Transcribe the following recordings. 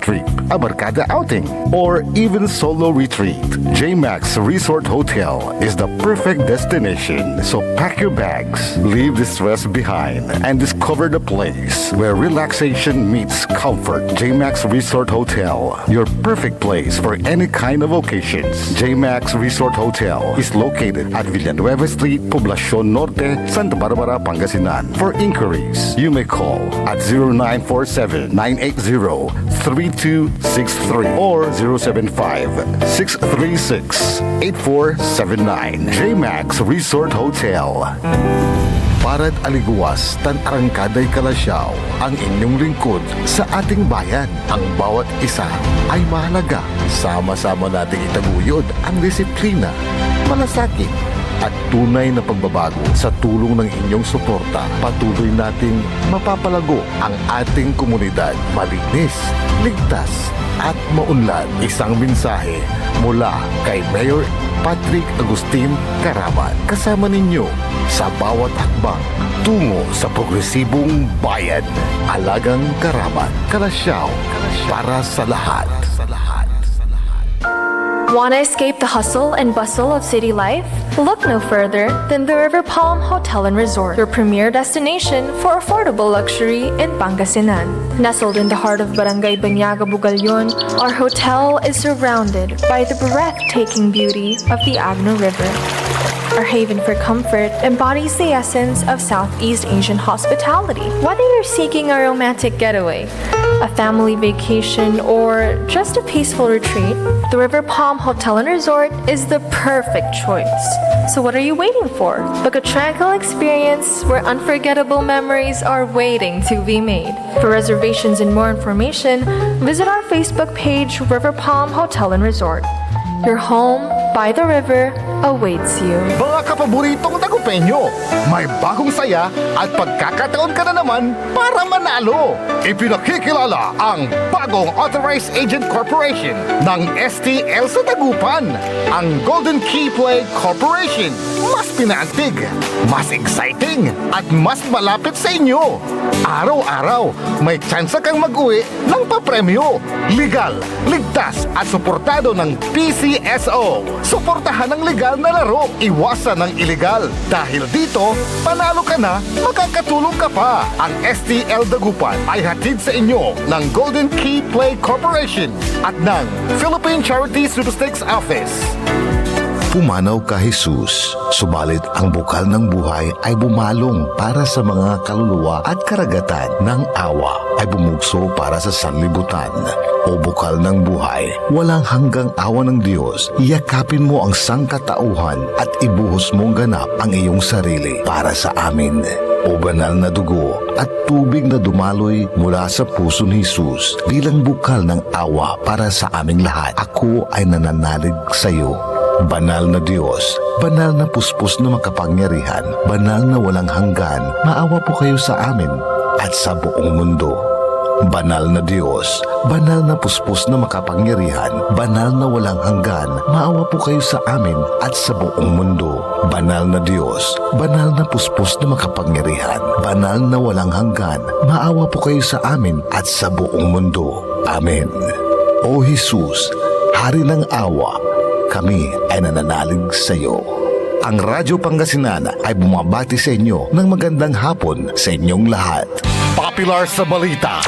trip, a barkada outing, or even solo retreat, JMax Resort Hotel is the perfect destination. So pack your bags, leave the stress behind, and discover the place where relaxation meets comfort. JMax Resort Hotel, your perfect place for any kind of occasions. JMax Resort Hotel is located at Villanueva Street, Poblacion Norte, Santa Barbara, Pangasinan. For inquiries, you may call at 0947-980-3263 or 075-636-8479. JMax Resort Hotel. Parad Aliguas, tan arangkaday Kalasyaw, ang inyong lingkod sa ating bayan. Ang bawat isa ay mahalaga. Sama-sama nating itaguyod ang disiplina, malasakit, at tunay na pagbabago. Sa tulong ng inyong suporta, patuloy nating mapapalago ang ating komunidad. Malinis, ligtas, at maunlad. Isang mensahe mula kay Mayor Patrick Agustin Caraman. Kasama ninyo sa bawat hakbang tungo sa progresibong bayan. Alagang Caraman, Kalasyaw, para sa lahat. Want to escape the hustle and bustle of city life? Look no further than the River Palm Hotel and Resort, your premier destination for affordable luxury in Pangasinan. Nestled in the heart of Barangay Banyaga, Bugalyon, our hotel is surrounded by the breathtaking beauty of the Agno River. Our haven for comfort embodies the essence of Southeast Asian hospitality. Whether you're seeking a romantic getaway, a family vacation, or just a peaceful retreat, the River Palm Hotel and Resort is the perfect choice. So what are you waiting for? Book a tranquil experience where unforgettable memories are waiting to be made. For reservations and more information, visit our Facebook page, River Palm Hotel and Resort. Your home by the river awaits you. Mga kapaboritong tagupenyo, may bagong saya at pagkakataon ka na naman para manalo. Ipinakikilala ang bagong Authorized Agent Corporation ng STL sa Dagupan, ang Golden Key Play Corporation. Mas pinaantig, mas exciting, at mas malapit sa inyo. Araw-araw, may tsansa kang mag-uwi ng papremyo. Legal, ligtas, at suportado ng PCSO. Suportahan ang legal na laro, iwasan ang illegal. Dahil dito, panalo ka na, makakatulong ka pa. Ang STL Dagupan ay hatid sa inyo ng Golden Key Play Corporation at ng Philippine Charity Sweepstakes Office. Pumanaw ka, Jesus, subalit ang bukal ng buhay ay bumalong para sa mga kaluluwa at karagatan ng awa ay bumugso para sa sanlibutan. O bukal ng buhay, walang hanggang awa ng Diyos, yakapin mo ang sangkatauhan at ibuhos mong ganap ang iyong sarili para sa amin. O banal na dugo at tubig na dumaloy mula sa puso ni Jesus bilang bukal ng awa para sa aming lahat. Ako ay nananalig sa iyo. Banal na Diyos, banal na puspos na makapangyarihan, banal na walang hanggan, maawa po kayo sa amin at sa buong mundo. Banal na Diyos, banal na puspos na makapangyarihan, banal na walang hanggan, maawa po kayo sa amin at sa buong mundo. Banal na Diyos, banal na puspos na makapangyarihan, banal na walang hanggan, maawa po kayo sa amin at sa buong mundo. Amen. O Jesus, Hari ng awa, kami ay nananalig sa iyo. Ang Radyo Pangasinan ay bumabati sa inyo ng magandang hapon sa inyong lahat. Popular sa balita,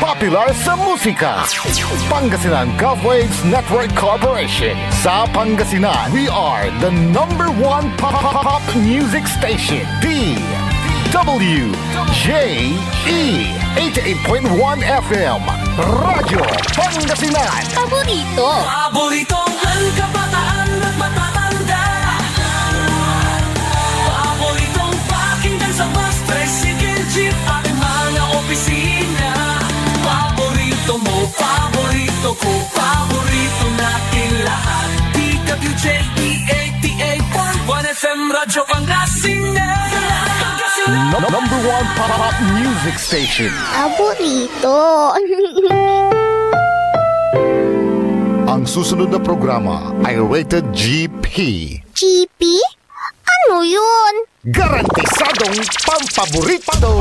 popular sa musika. Pangasinan Golfwaves Network Corporation. Sa Pangasinan, we are the number one pop music station. DWJE 88.1 FM. Radyo Pangasinan. Paboritong ang kabataan at matatanda. Paboritong pakinggan sa bus, tricycle, jeep at mga opisina. Paborito mo, paborito ko, paborito natin lahat. DWJE 88.1 FM, Radyo Pangasinan. Number one pop music station. Paborito. Ang susunod na programa ay rated GP. GP? Ano yun? Garantisadong pampaborito!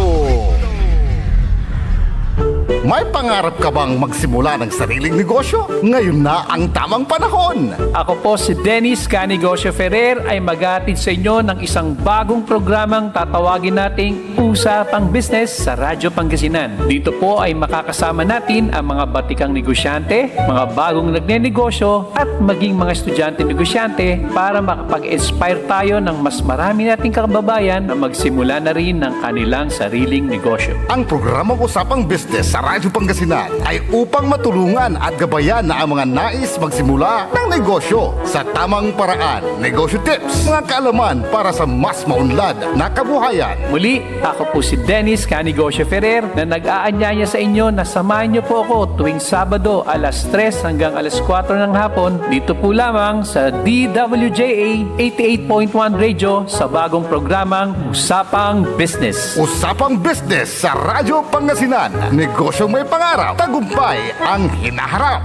May pangarap ka bang magsimula ng sariling negosyo? Ngayon na ang tamang panahon. Ako po si Dennis Canegosio Ferrer ay maghatid sa inyo ng isang bagong programang tatawagin nating Usapang Business sa Radyo Pangasinan. Dito po ay makakasama natin ang mga batikang negosyante, mga bagong nagnenegosyo at maging mga estudyante negosyante para makapag-inspire tayo ng mas marami nating kababayan na magsimula na rin ng kanilang sariling negosyo. Ang programang Usapang Business sa Radyo Pangasinan ay upang matulungan at gabayan na ang mga nais magsimula ng negosyo sa tamang paraan. Negosyo tips, mga kaalaman para sa mas maunlad na kabuhayan. Muli, ako po si Dennis Canegosio Ferrer na nag-aanyaya sa inyo na samahan niyo po ako tuwing Sabado alas 3 hanggang alas 4 ng hapon dito po lamang sa DWJA 88.1 Radio sa bagong programang Usapang Business. Usapang Business sa Radyo Pangasinan. Negosyong may pangarap, tagumpay ang hinaharap.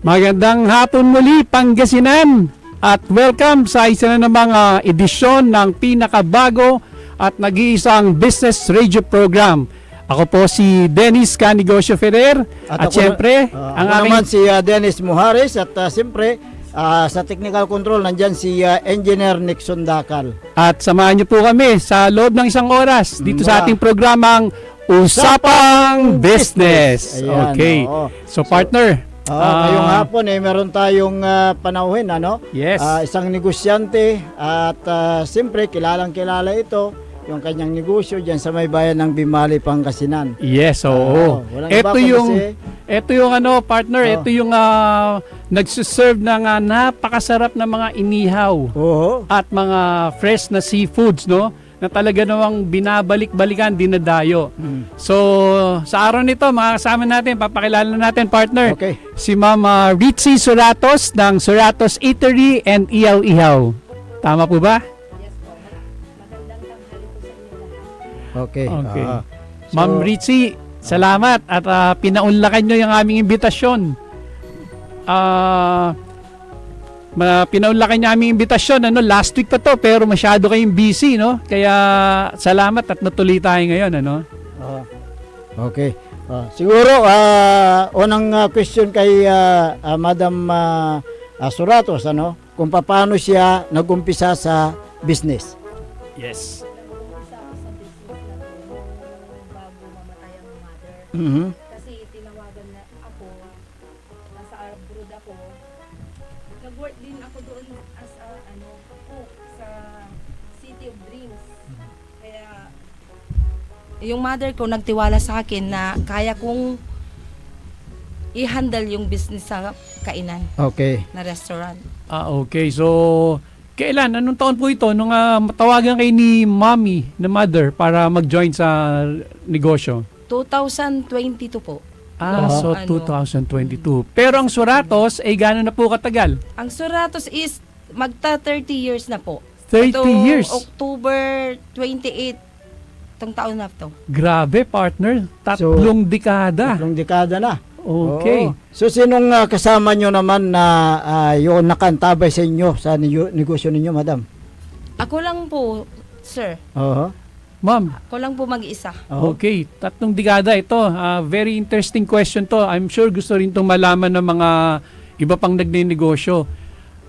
Magandang hapon muli, Pangasinan! At welcome sa isa na namang edisyon ng pinakabago at nag-iisang business radio program. Ako po si Dennis Canegosio Ferrer at ako, siyempre ang naman si Dennis Muhares at siyempre sa technical control nandyan si Engineer Nixon Dakal. at samahan niyo po kami sa loob ng isang oras dito sa ating programang Usapang Business. Ayan, Okay. oo. So partner, Ngayong hapon meron tayong panauhin Yes. isang negosyante at siyempre kilalang kilala ito yung kanyang negosyo diyan sa may bayan ng Bimali, Pangasinan. yes, oo. walang iba Ito yung partner, ito yung nagsiserve ng napakasarap na mga inihaw Oo. at mga fresh na seafoods, no? Na talaga namang binabalik-balikan, dinadayo. So, sa araw nito, mga kasama natin, papakilala natin, partner, Okay. si Ma'am Ritzy Suratos ng Suratos Eatery and Ihaw-Ihaw. Tama po ba? Okay. Okay. So, Ma'am Ritzy, salamat at pinaunlakan nyo yung aming imbitasyon. Pinaunlakan niyo aming imbitasyon last week pa to pero masyado kayong busy, no? Kaya salamat at natuloy tayo ngayon, ano? Okay. Siguro unang question kay Madam Suratos kung paano siya nagumpisa sa business. Yes. Mhm. Kasi tinawagan na ako, nasa abroad ako. Nag-work din ako doon as a cook sa City of Dreams. Kaya yung mother ko nagtiwala sa akin na kaya kong i-handle yung business sa kainan Okay. na restaurant. Okay. So, kailan? Anong taon po ito? Nung matawagan kayo ni mommy, na mother, para mag-join sa negosyo? 2022 po. So Ano? 2022. Pero ang Suratos, ay gano'n na po katagal? Ang Suratos is magta 30 years na po. 30 Ito, years? October 28 itong taon na to. Grabe, partner. Tatlong dekada. Tatlong dekada na. Okay. Oo. So sinong kasama nyo naman na yung nakantabay sa inyo sa negosyo ninyo, madam? Ako lang po, sir. Oo. Ma'am, Ako lang po mag-isa. okay. Tatlong dekada ito. Very interesting question to. I'm sure gusto rin itong malaman ng mga iba pang nagnenegosyo.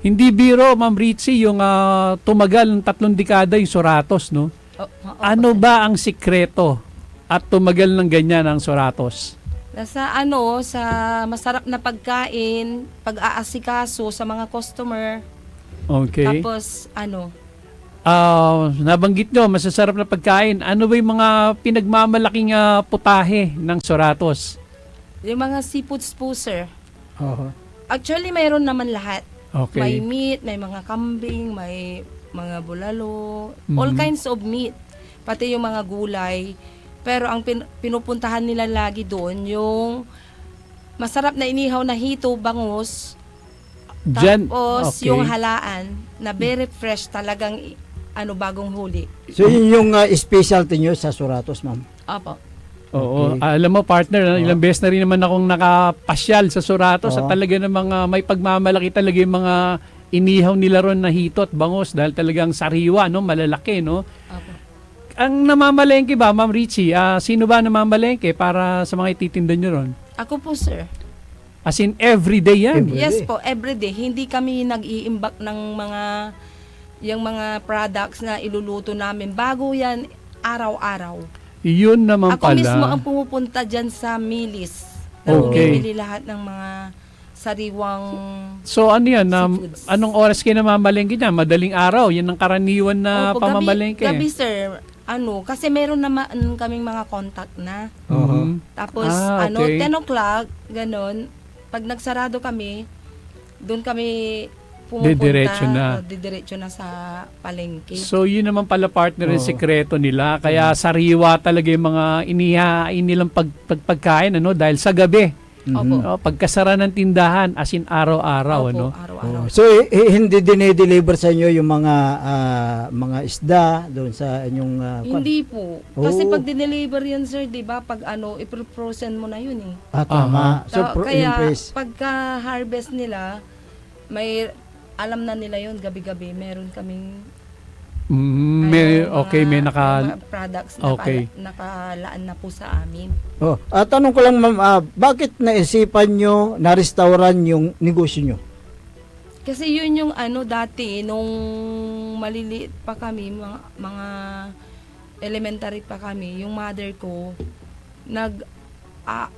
Hindi biro, Ma'am Ritzy, yung tumagal ng 3 dekada yung Suratos, no? Ano ba ang sikreto at tumagal ng ganyan ang Suratos? Nasa sa masarap na pagkain, pag-aasikaso sa mga customer. Okay. Tapos Nabanggit nyo, masasarap na pagkain. Ano ba yung mga pinagmamalaking putahe ng Suratos? yung mga seafoods po, sir. Oo. Actually, mayroon naman lahat. Okay. May meat, may mga kambing, may mga bulalo, all kinds of meat. Pati yung mga gulay. Pero ang pinupuntahan nila lagi doon, yung masarap na inihaw na hito, bangus, Diyan, tapos okay. yung halaan na very fresh talagang bagong huli. So yun yung specialty nyo sa Suratos, ma'am? Opo. Oo. Okay. Alam mo, partner, ilang beses na rin naman akong nakapasyal sa Suratos at talaga namang may pagmamalaki talaga yung mga inihaw nila ron na hito at bangos dahil talagang sariwa, no? Malalaki, no? Opo. Ang namamalengke ba, Ma'am Richie, sino ba namamalengke para sa mga ititinda nyo ron? Ako po, sir. As in, everyday yan. Yes po, everyday. Hindi kami nag-iimbak ng yung mga products na iluluto namin. Bago yan, araw-araw. Yun naman Ako pala. mismo ang pumupunta dyan sa Milis. Okay. Bumibili lahat ng mga sariwang... So ano yan, Seafoods. anong oras kayo namamalengke niya? Madaling araw, yan ang karaniwan na Opo, pamamalengke. gabi, sir. Kasi meron naman kaming mga contact na. Mhm. Tapos, Okay. 10 o'clock, ganon. Pag nagsarado kami, doon kami pumupunta. Didiretso na sa palengke. So yun naman pala partner yung sekreto nila. Kaya sariwa talaga yung mga inihain nilang pagkain, ano? Dahil sa gabi. Opo. Pagkasara ng tindahan, as in araw-araw, Opo, ano? araw-araw. So hindi dinedeliver sa inyo yung mga isda doon sa inyong Hindi po. Kasi Oh. pag dineliver yan, sir, di ba? Pag i-frozen mo na yun eh. tama. So Kaya yung price. pagka-harvest nila, alam na nila yun gabi-gabi. Meron kaming May mga products na Okay. nakalaan na po sa amin. Tanong ko lang ma'am, bakit naisipan nyo na restauran yung negosyo nyo? Kasi yun yung dati, nung maliliit pa kami, mga elementary pa kami, yung mother ko,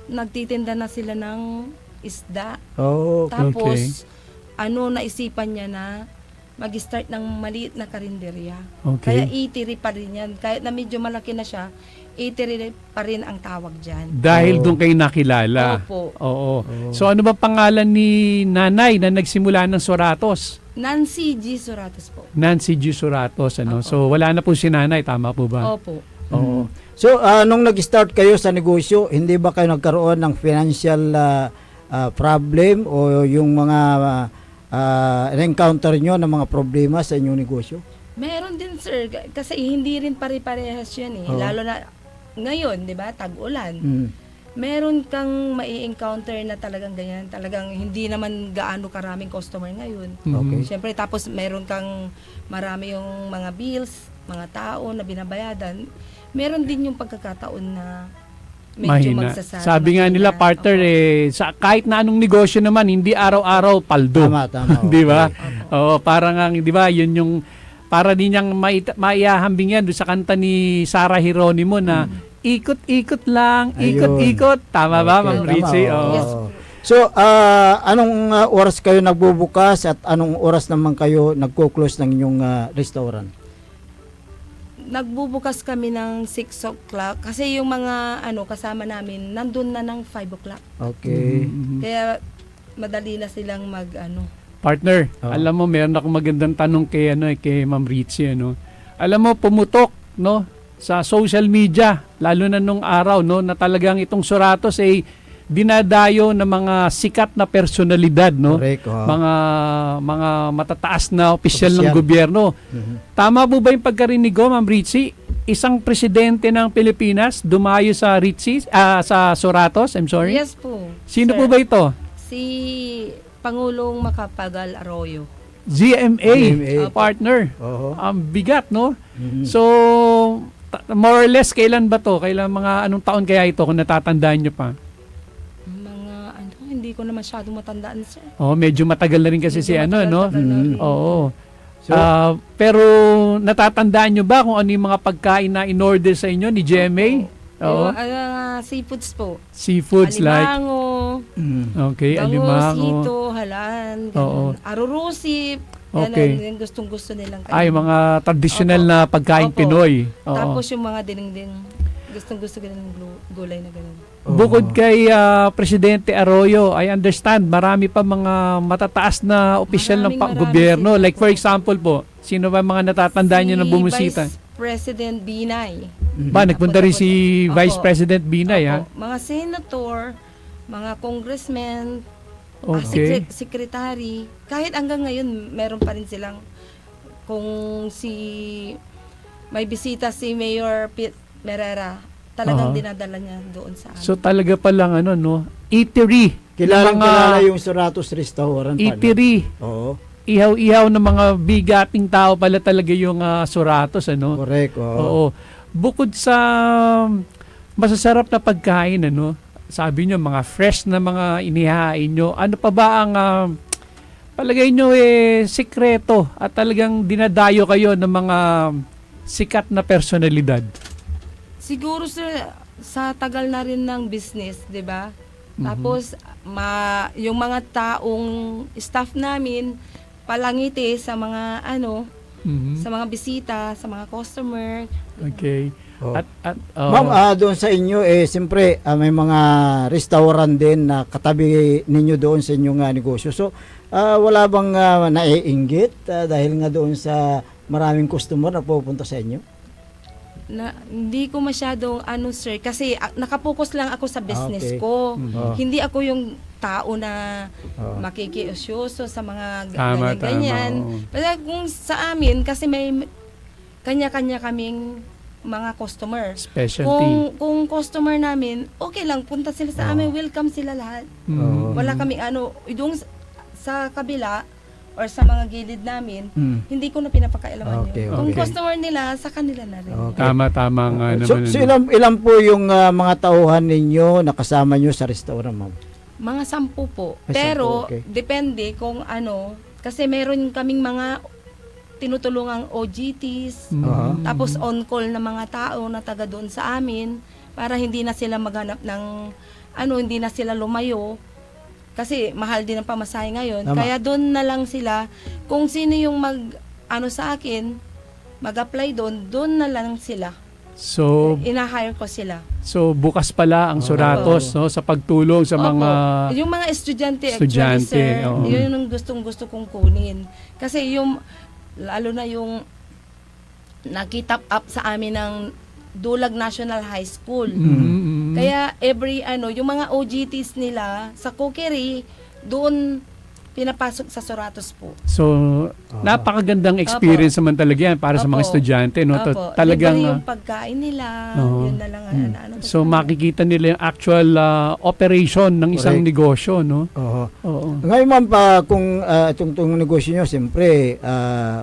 nagtitinda na sila ng isda. Oh, Tapos, naisipan niya na mag-start ng maliit na karinderya. Okay. Kaya eatery pa rin yan. Kahit na medyo malaki na siya, eatery pa rin ang tawag dyan. Dahil doon kayo nakilala. Opo. Oo. So ano ba pangalan ni nanay na nagsimula ng Soratos? Nancy G. Soratos po. Nancy G. Soratos, ano? So wala na po si nanay, tama po ba? Opo. Oo. So nung nag-start kayo sa negosyo, hindi ba kayo nagkaroon ng financial problem o yung mga encounter nyo ng mga problema sa inyong negosyo? Meron din, sir. Kasi hindi rin pare-parehas yan eh. Oo. Lalo na ngayon, di ba? Tag-ulan. Meron kang mai-encounter na talagang ganyan. Talagang hindi naman gaano karaming customer ngayon. Okay. Siyempre, tapos meron kang marami yung mga bills, mga tao na binabayadan. Meron din yung pagkakataon na medyo Mahina. magsasara. Sabi nga nila, partner, kahit na anong negosyo naman, hindi araw-araw paldo. Tama. Di ba? Oo, parang ang, di ba, yun yung, para din niyang maihahambing yan doon sa kanta ni Sarah Geronimo na ikot-ikot lang, ikot-ikot. Tama ba, Ma'am Richie? Tama, Oo. Yes. So, anong oras kayo nagbubukas at anong oras naman kayo nagko-close ng inyong restaurant? Nagbubukas kami ng 6 o'clock kasi yung mga kasama namin nandun na ng 5 o'clock. Okay. Kaya madali na silang Partner, Oo. alam mo, meron akong magandang tanong kay Ma'am Richie, ano? Alam mo, pumutok, no, sa social media, lalo na nung araw, no, na talagang itong Soratos ay dinadayo ng mga sikat na personalidad, no? Correct. Mga matataas na opisyal ng Opisyal. gobyerno. Tama po ba yung pagkarinig ko, Ma'am Richie? Isang presidente ng Pilipinas dumayo sa sa Soratos, I'm sorry? Yes po. Sino sir. po ba ito? Si Pangulong Macapagal Arroyo. GMA, Opo. partner. Oo. Ang bigat, no? Mhm. So, more or less, kailan ba to? Kailan anong taon kaya ito kung natatandaan nyo pa? Mga hindi ko na masyadong matandaan, sir. Oh, medyo matagal na rin kasi si no? Matagal na rin. Oo. So, Pero natatandaan nyo ba kung ano yung mga pagkain na in-order sa inyo ni GMA? Oo. Yung, seafoods po. Seafoods like, Alimango, okay, bangus, alimango. hito, halan, Oo. ganun. Arurusip, Okay. ganun, yung gustong-gusto nilang Ay, mga traditional Opo. na pagkain Opo. Pinoy. Oo. Tapos yung mga dinding gustong-gusto ko ng gulay na ganun. Bukod kay Presidente Arroyo, I understand marami pa mga matataas na opisyal ng Marami gobyerno. sila Like po. for example po, sino ba mga natatandaan nyo na bumusita? Vice President Binay. Ba, nagpunta rin si Opo. Vice President Binay, ha? Opo. Mga senator, mga congressmen, Okay. secretary. Kahit hanggang ngayon, meron pa rin silang kung may bisita si Mayor Pete Merera, talagang dinadala niya doon sa amin. So talaga palang no? Eatery. kilala Mga yung Soratos Restaurant. eatery. Oo. ihaw-ihaw ng mga bigating tao pala talaga yung Suratos, ano? Correct. Oo. Oo. Bukod sa masasarap na pagkain, ano? Sabi nyo, mga fresh na mga inihain nyo. Ano pa ba ang palagay nyo sikreto at talagang dinadayo kayo ng mga sikat na personalidad? Siguro sa tagal na rin ng business, 'di ba? Tapos yung mga taong staff namin palangiti sa mga sa mga bisita, sa mga customer. Okay. Oh. At Ma'am, doon sa inyo, siyempre, may mga restaurant din na katabi ninyo doon sa inyong negosyo. So, wala bang naiinggit dahil nga doon sa maraming customer na pupunta sa inyo? Hindi ko masyadong sir, kasi nakapokus lang ako sa business okay. ko. Oh. Hindi ako yung tao na makikiusyoso sa mga Tama, ganyan. oo. Pero kung sa amin, kasi may kanya-kanya kaming mga customer. specialty. Kung customer namin, okay lang, punta sila sa amin, welcome sila lahat. Mhm. Wala kaming yung sa kabila or sa mga gilid namin, hindi ko na pinapakailaman Okay, yun. Kung okay. customer nila, sa kanila na rin. Okay. Tama nga So, naman. so ano. ilan po yung mga tauhan ninyo na kasama nyo sa restaurant, ma'am? Mga 10 po. Ay, 10, Pero, okay. depende kung kasi meron kaming mga tinutulungang OGTs, Mhm. tapos on-call na mga tao na taga doon sa amin, para hindi na sila maghanap ng, hindi na sila lumayo. Kasi mahal din ang pamasahe ngayon. Tama. Kaya doon na lang sila, kung sino yung sa akin, mag-apply doon na lang sila. So, Ina-hire ko sila. bukas pala ang Suratos, no, sa pagtulong sa mga Opo. Yung mga estudyante, Estudyante, actually, sir, oo. yun yung gustong-gusto kong kunin. Kasi lalo na yung nakita up sa amin ng Dulag National High School. Mhm. Kaya yung mga OGTs nila sa cookery, doon pinapasok sa Suratos po. So, napakagandang experience naman talaga yan para sa mga Opo. estudyante, no? Opo. Talagang Libre yung pagkain nila, Oo. yun na lang. so makikita nila yung actual operation ng isang Correct. negosyo, no? Oo. Oo. Ngayon, ma'am, kung itong negosyo nyo, siyempre,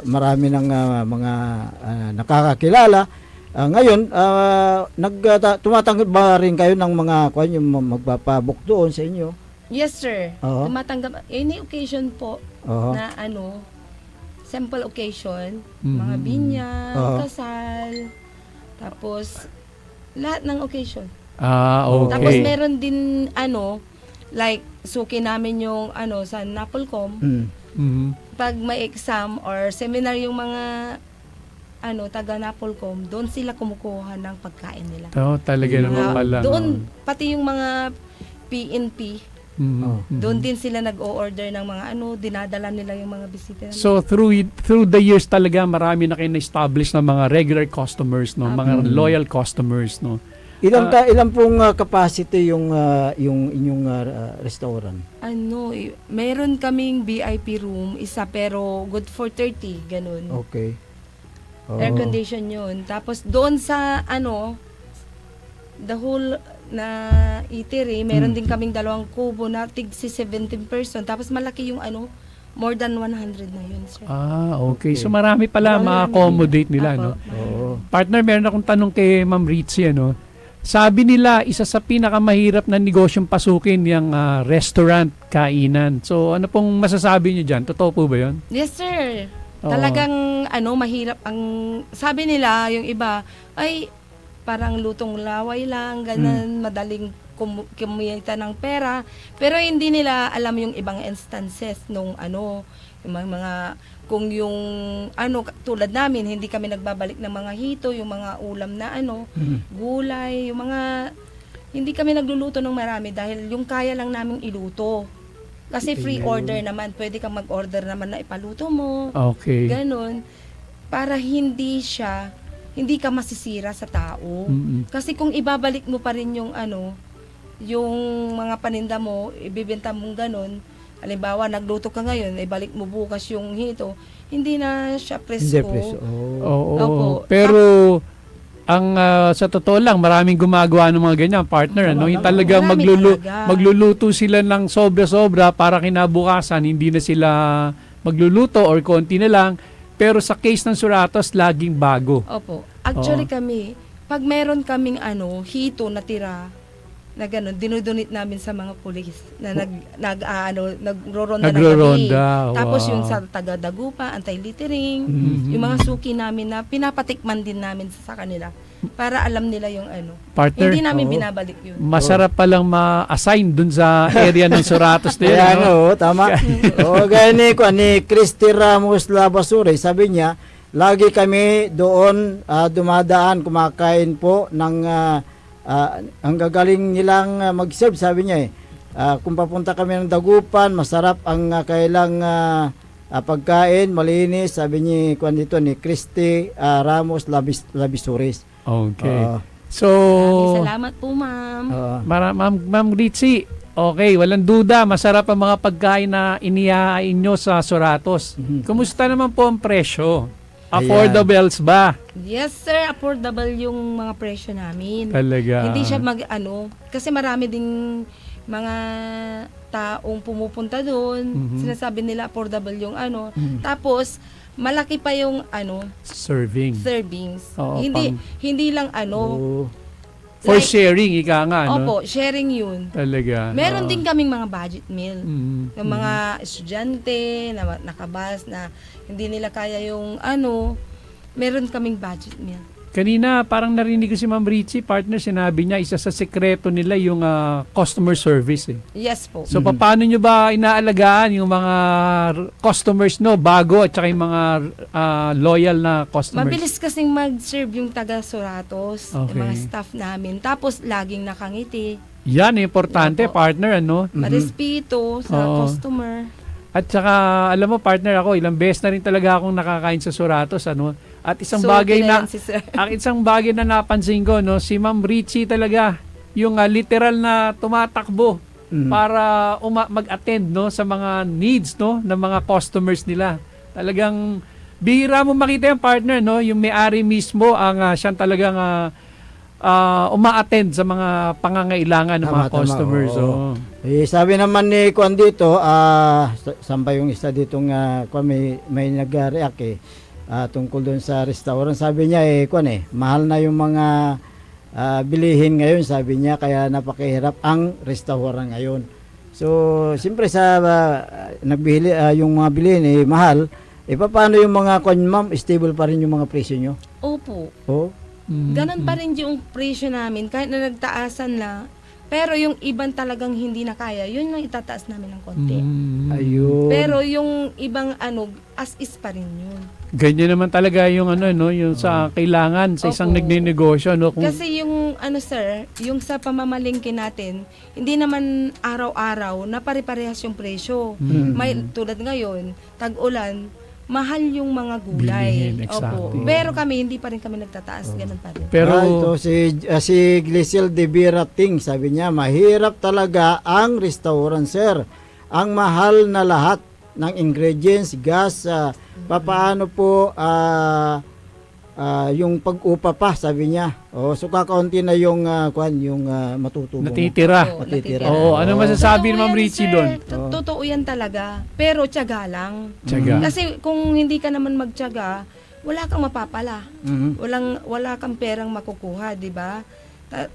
marami ng mga nakakakilala. Ngayon, tumatanggap ba rin kayo ng mga yung magpapabook doon sa inyo? Yes, sir. Oo. Tumatanggap any occasion po Oo. na sample occasion, Mhm. mga binyag, Oo. kasal, tapos lahat ng occasion. Okay. Tapos meron din like suki namin yung sa Napolcom, Mhm. pag may exam or seminar yung mga taga Napolcom, doon sila kumukuha ng pagkain nila. Talaga naman pala. Doon pati yung mga PNP, Mhm. Oh. Mhm. doon din sila nag-o-order ng mga dinadala nila yung mga bisita. So through the years talaga marami na kayo na-establish na mga regular customers, no, mga loyal customers, no. Ilan pong capacity yung inyong restaurant? Meron kaming VIP room, isa pero good for 30, ganun. Okay. Air condition yun. Tapos doon sa the whole na eatery, meron din kaming 2 kubo na tig si 17 person. Tapos malaki yung more than 100 na yun, sir. Okay. So marami pala ma-accommodate nila, Apo. no. Oo. Partner, meron akong tanong kay Ma'am Ritzy, ano. Sabi nila, isa sa pinakamahirap na negosyong pasukin yung restaurant, kainan. So ano pong masasabi niyo dyan? Totoo po ba yun? Yes, sir. Oo. Talagang mahirap ang sabi nila, yung iba ay parang lutong laway lang, ganun, madaling kumita ng pera, pero hindi nila alam yung ibang instances nung yung mga kung yung tulad namin, hindi kami nagbabalik ng mga hito, yung mga ulam na gulay, yung mga hindi kami nagluluto ng marami dahil yung kaya lang namin iluto. Kasi free order naman, pwede kang mag-order naman na ipaluto mo. Okay. Ganon. Para hindi ka masisira sa tao. Mm-mm. Kasi kung ibabalik mo pa rin yung yung mga paninda mo, ibibenta mong ganon, halimbawa, nagluto ka ngayon, ibalik mo bukas yung hito, hindi na siya presko. Hindi preso. Oh. Oo. Opo. Pero ang sa totoo lang, maraming gumagawa ng mga ganyan, partner, ano? Yung talaga Marami talaga. magluluto sila ng sobra-sobra para kinabukasan, hindi na sila magluluto or konti na lang. Pero sa case ng Suratos, laging bago. Opo. Actually kami, pag meron kaming hito na tira, na gano'n, dinudunit namin sa mga pulis na nagro-ronda ng Nagro-ronda, gabi. Tapos wow. yung sa taga-dagupa, anti-littering, yung mga suki namin na pinapatikman din namin sa kanila para alam nila yung Partner, Hindi namin Oo. binabalik yun. masarap palang ma-assign dun sa area ng Suratos na yun. Kaya no? tama. Gaya ni Christy Ramos Labasure, sabi niya, lagi kami doon dumadaan, kumakain po ng ang gagaling nilang mag-serve, sabi niya kung papunta kami ng Dagupan, masarap ang kailang pagkain, malinis, sabi ni Christy Ramos Labisures. Okay. Oo. So, Maraming salamat po, ma'am. Ma'am Ritzy, okay, walang duda, masarap ang mga pagkain na inihain nyo sa Suratos. Kumusta naman po ang presyo? Affordables ba? Yes, sir. Affordable yung mga presyo namin. Talaga. Hindi siya kasi marami ding mga taong pumupunta doon. Sinasabi nila affordable yung Tapos, malaki pa yung Serving. servings. Oo, hindi lang For like- sharing, ika nga, no? Opo, sharing yun. Talaga. Meron din kaming mga budget meal. Mhm. Yung mga estudyante na nakabas na hindi nila kaya yung meron kaming budget meal. Kanina, parang narinig ko si Ma'am Ritzy, partner, sinabi niya, isa sa sekreto nila yung customer service. Yes po. So, paano nyo ba inaalagaan yung mga customers no, bago at saka yung mga loyal na customers? Mabilis kasing mag-serve yung taga Suratos, Okay. yung mga staff namin. Tapos, laging nakangiti. Yan, importante, Opo. partner, ano? Marespito sa Oo. customer. At saka, alam mo, partner, ako, ilang beses na rin talaga akong nakakain sa Suratos, ano? At isang So, bagay na, yan si sir. ang isang bagay na napansin ko, no, si Ma'am Ritzy talaga, yung literal na tumatakbo para mag-attend no sa mga needs no ng mga customers nila. Talagang bihira mo makita yung partner no, yung may-ari mismo ang siyang talagang uma-attend sa mga pangangailangan ng mga Tama, customers. oo. Oh. Sabi naman ni Kwan dito, samba yung isa ditong may nag-react tungkol doon sa restaurant. Sabi niya mahal na yung mga bilihin ngayon, sabi niya, kaya napakahirap ang restaurant ngayon. So, siyempre sa nagbili yung mga bilihin mahal, paano yung mga ma'am, stable pa rin yung mga presyo nyo? Opo. Oh? Ganon pa rin yung presyo namin. Kahit na nagtaasan na. Pero yung ibang talagang hindi na kaya, yun lang itataas namin ng konti. Ayun. Pero yung ibang as is pa rin yun. Ganyan naman talaga yung yung sa kailangan sa isang Opo. nagnenegosyo no kung Kasi yung sir, yung sa pamamalingki natin, hindi naman araw-araw na pare-parehas yung presyo. May tulad ngayon, tag-ulan, mahal yung mga gulay. Bilihin, exactly. Opo. Pero kami hindi pa rin kami nagtataas, ganun pa rin. pero ito si Glisel de Birating, sabi niya, mahirap talaga ang restaurant, sir. Ang mahal na lahat ng ingredients, gas, papaano po yung pag-upa pa, sabi niya. So kakaunti na yung matutubong. natitira. Oo, Natitira. Oo, ano masasabi ni Totoo Ma'am yan, Ritzy sir. doon? Totoo yan talaga. Pero tiyaga lang. Tiyaga. Kasi kung hindi ka naman magtiyaga, wala kang mapapala. Wala kang perang makukuha, di ba?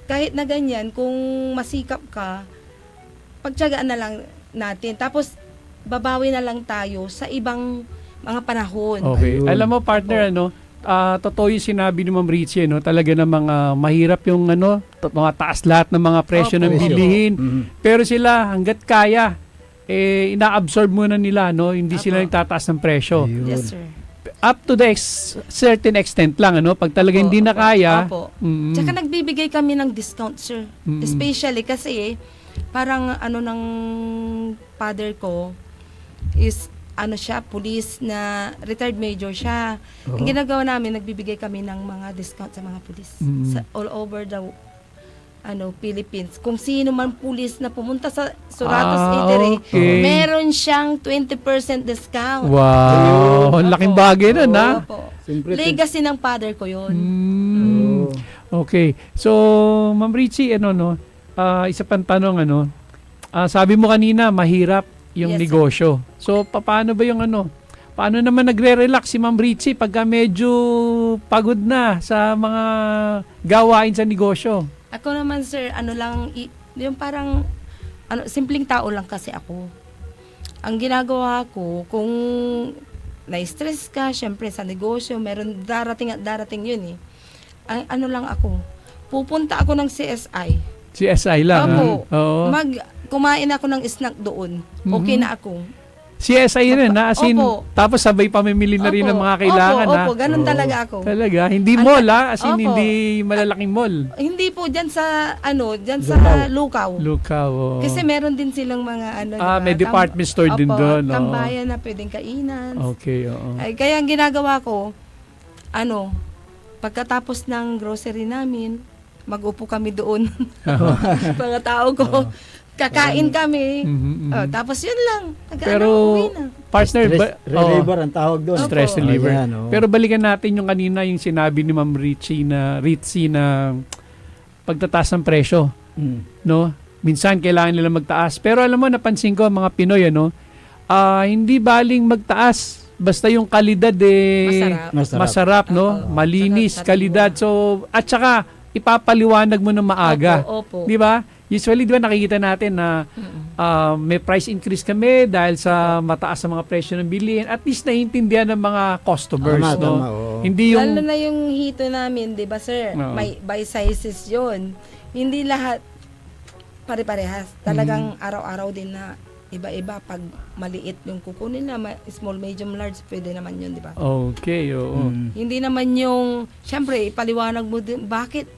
Kahit na ganyan, kung masikap ka, pagtiyagaan na lang natin. Tapos, babawi na lang tayo sa ibang mga panahon. Okay. Ayun. Alam mo partner totoo yung sinabi ni Ma'am Ritzy talaga namang mahirap yung mga taas lahat ng mga presyo Opo. ng bilihin. Pero sila hangga't kaya ina-absorb muna nila hindi sila Opo. nagtataas ng presyo. Yes, sir. Up to the certain extent lang pag talaga Opo, hindi na opo, kaya. opo. mm, Tsaka nagbibigay kami ng discount, sir. Especially kasi, parang ng father ko is siya, police na retired major siya. Ang ginagawa namin, nagbibigay kami ng mga discount sa mga police sa all over the Philippines. Kung sino man police na pumunta sa Suratos Eatery, okay. meron siyang 20% discount. Wow, ang laking Opo. bagay nun Opo. Siyempre, Legacy ng father ko yun. Okay. So, Ma'am Ritzy, isa pang tanong, sabi mo kanina, mahirap yung Yes, sir. negosyo. So, paano ba yung ano? Paano naman nagre-relax si Ma'am Ritzy pagka medyo pagod na sa mga gawain sa negosyo? Ako naman, sir, ano lang, yung parang, simpleng tao lang kasi ako. Ang ginagawa ko, kung na-stress ka, syempre sa negosyo, meron darating at darating yun eh. Ano lang ako, pupunta ako ng CSI. CSI lang. Opo. Oo. Kumain ako ng snack doon. Okay na ako. CSI rin, na as in, Opo. tapos sabay pamimili na rin ng mga kailangan. Opo, ganun talaga ako. Talaga, hindi Ang- mall as in Opo. hindi malalaking mall. Hindi po dyan sa, dyan sa Lukaw. Lukaw. Oo. Kasi meron din silang mga may department store din doon, oo. Tambayan na pwedeng kainan. Okay, oo. Ay, kaya ang ginagawa ko, pagkatapos ng grocery namin, mag-upo kami doon. Mga tao ko. Kakain kami. Tapos yun lang. Pero, Uwi na. partner, Stress reliever ang tawag doon. stress Opo. reliever. Ayan, oo. Pero balikan natin yung kanina, yung sinabi ni Ma'am Ritzy na pagtataas ng presyo. Mm. No? Minsan kailangan nila magtaas. Pero alam mo, napansin ko mga Pinoy, hindi baling magtaas. Basta yung kalidad masarap, no? Oo. Malinis, Saka kalidad. So, at saka ipapaliwanag mo ng maaga. Opo. Di ba? Usually, di ba nakikita natin na may price increase kami dahil sa mataas sa mga presyo ng bilihin. At least naiintindihan ng mga customers, Tama, no? tama, oo. Hindi yung Lalo na yung hito namin, di ba sir? Oo. May by sizes yun. Hindi lahat pare-parehas. Talagang araw-araw din na iba-iba. Pag maliit yung kukunin na, small, medium, large, pwede naman yun, di ba? okay, oo. Hindi naman yung, syempre, ipaliwanag mo din, bakit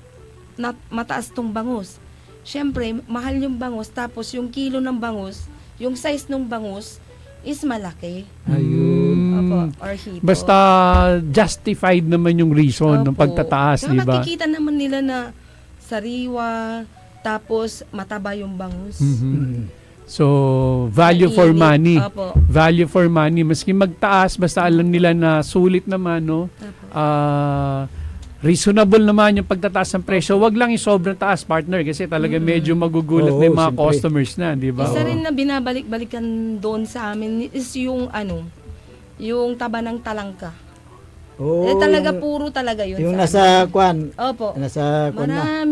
mataas tong bangus? Syempre, mahal yung bangus, tapos yung kilo ng bangus, yung size ng bangus, is malaki. Ayun. Opo, or hito. Basta justified naman yung reason ng Opo. pagtataas, Saka di ba? makikita naman nila na sariwa, tapos mataba yung bangus. So, value for Mainit. money. Opo. Value for money. Maski magtaas, basta alam nila na sulit naman, no? Reasonable naman yung pagtataas ng presyo. Wag lang yung sobrang taas, partner, kasi talaga medyo magugulat na yung mga siyempre. customers na, di ba? Isa rin na binabalik-balikan doon sa amin is yung yung taba ng talangka. Oo, Talaga puro talaga yun. yung sa nasa kwan. Opo. Nasa kwan na.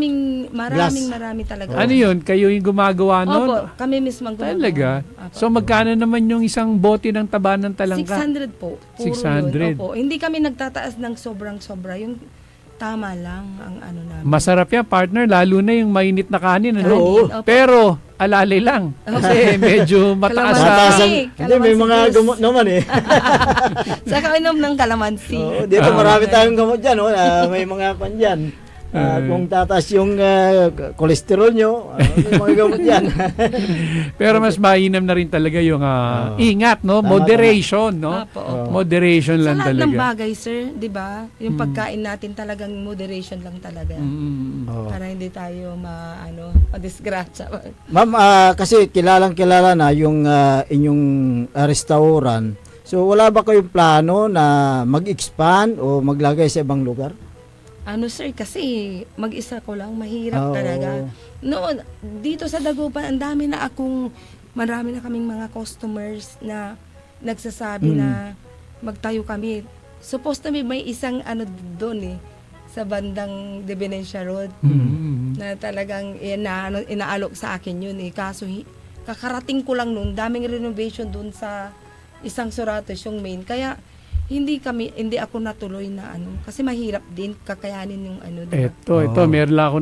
Marami talaga. Ano yun? Kayo yung gumagawa nun? Opo, kami mismo gumagawa. Talaga? Opo. So, magkano naman yung isang bote ng taba ng talangka? 600 po. Puro 600. Yun. Opo. Hindi kami nagtataas ng sobrang-sobra. Yung tama lang ang namin. Masarap yan, partner, lalo na yung mainit na kanin. Ano? Oo. Opo. Pero, alalay lang. Kasi medyo mataas Kalamansi. sa... Mataas ang, Kalamansi hindi, may mga juice. gamot naman eh. Saka inom ng kalamansi. Oo, dito marami tayong gamot dyan. May mga kwan dyan. Kung tataas yung kolesterol nyo, may mga gamot dyan. Pero mas mainam na rin talaga yung ingat, no? Tama, Moderation, no? Opo, opo. Moderation Sa lang lahat ng talaga. bagay, sir, di ba? Yung pagkain natin talagang moderation lang talaga. Oo. Para hindi tayo madisgrasya. Ma'am, kasi kilalang-kilala na yung inyong restaurant. So wala ba kayong plano na mag-expand o maglagay sa ibang lugar? Sir, kasi mag-isa ko lang, mahirap Oo. talaga. Noon, dito sa Dagupan, marami na kaming mga customers na nagsasabi na magtayo kami. Supposed to be may isang doon sa bandang Devenencia Road na talagang inaalok sa akin yun Kaso kakarating ko lang noon, daming renovation doon sa isang Suratos yung main. Kaya hindi ako natuloy na kasi mahirap din kakayanin yung diba? Ito, meron lang ako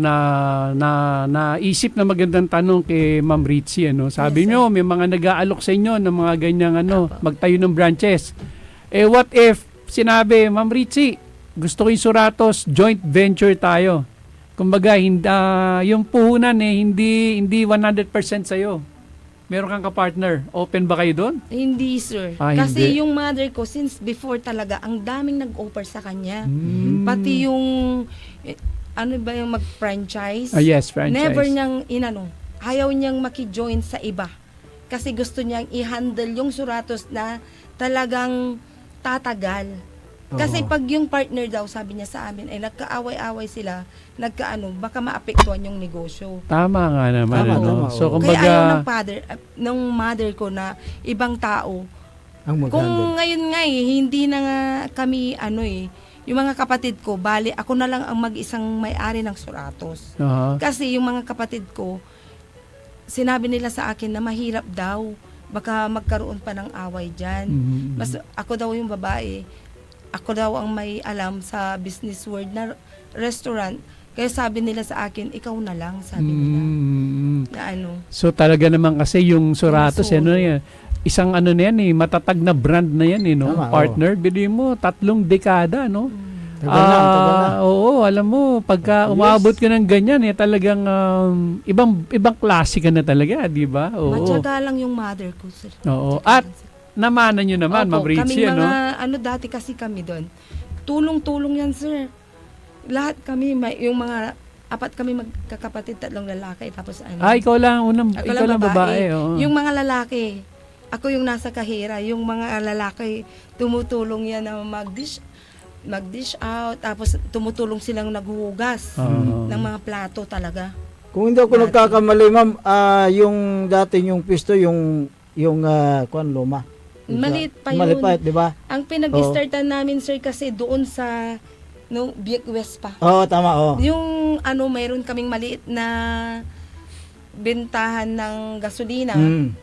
naisip na magandang tanong kay Ma'am Ritzy, Sabi Yes, nyo, may mga nag-aalok sa inyo ng mga ganyang magtayo ng branches. What if sinabi, Ma'am Ritzy, gusto ko yung Suratos, joint venture tayo. Kumbaga, yung puhunan hindi 100% sa'yo. Meron kang ka-partner. Open ba kayo doon? Hindi, sir. Kasi Hindi. yung mother ko, since before talaga, ang daming nag-offer sa kanya. Pati yung, yung mag-franchise. Yes, franchise. Never niyang ayaw niyang maki-join sa iba. Kasi gusto niyang i-handle yung Suratos na talagang tatagal. Kasi pag yung partner daw, sabi niya sa amin, ay nagkaaway-away sila, baka maapektuhan yung negosyo. Tama nga naman. Tama, ano? tama, So, oo. Kaya ayaw ng kumbaga, ng mother ko na ibang tao. Ang Kung mag-handle. ngayon nga hindi na nga kami yung mga kapatid ko, bali ako na lang ang mag-isang may-ari ng Suratos. aha. Kasi yung mga kapatid ko, sinabi nila sa akin na mahirap daw. Baka magkaroon pa ng away dyan. Mhm. Mas ako daw yung babae. Ako daw ang may alam sa business world na restaurant. Kaya sabi nila sa akin, ikaw na lang, sabi nila. Mm. Na So talaga naman kasi yung Suratos, Yung ano yan, isang ano na yan matatag na brand na yan no? Tama, Partner, bili mo, 3 dekada, no? Tagal na, tagal na. Oo, alam mo, pagka umabot ka ng ganyan, talagang ibang klase ka na talaga, di ba? Oo. Matyaga lang yung mother ko, sir. Oo. Matyaga At lang, sir. namanan nyo naman, Ma'am Opo, Ritchie, kaming ano? mga, dati kasi kami doon. Tulong-tulong yan, sir. Lahat kami, yung mga, 4 kami magkakapatid, 3 lalaki, tapos Ikaw lang, Ako ikaw lang babae. Oo. Yung mga lalaki, ako yung nasa kahira. Yung mga lalaki, tumutulong yan na mag-dish out. Tapos tumutulong silang naghuhugas Oo. ng mga plato talaga. Kung hindi ako nagkakamali, ma'am, yung dati yung pisto, yung luma. Maliit pa yun. Maliit pa, di ba? Ang pinag-startan namin, sir, kasi doon sa Biak West pa. Oo, tama, oo. Yung mayroon kaming maliit na bentahan ng gasolina.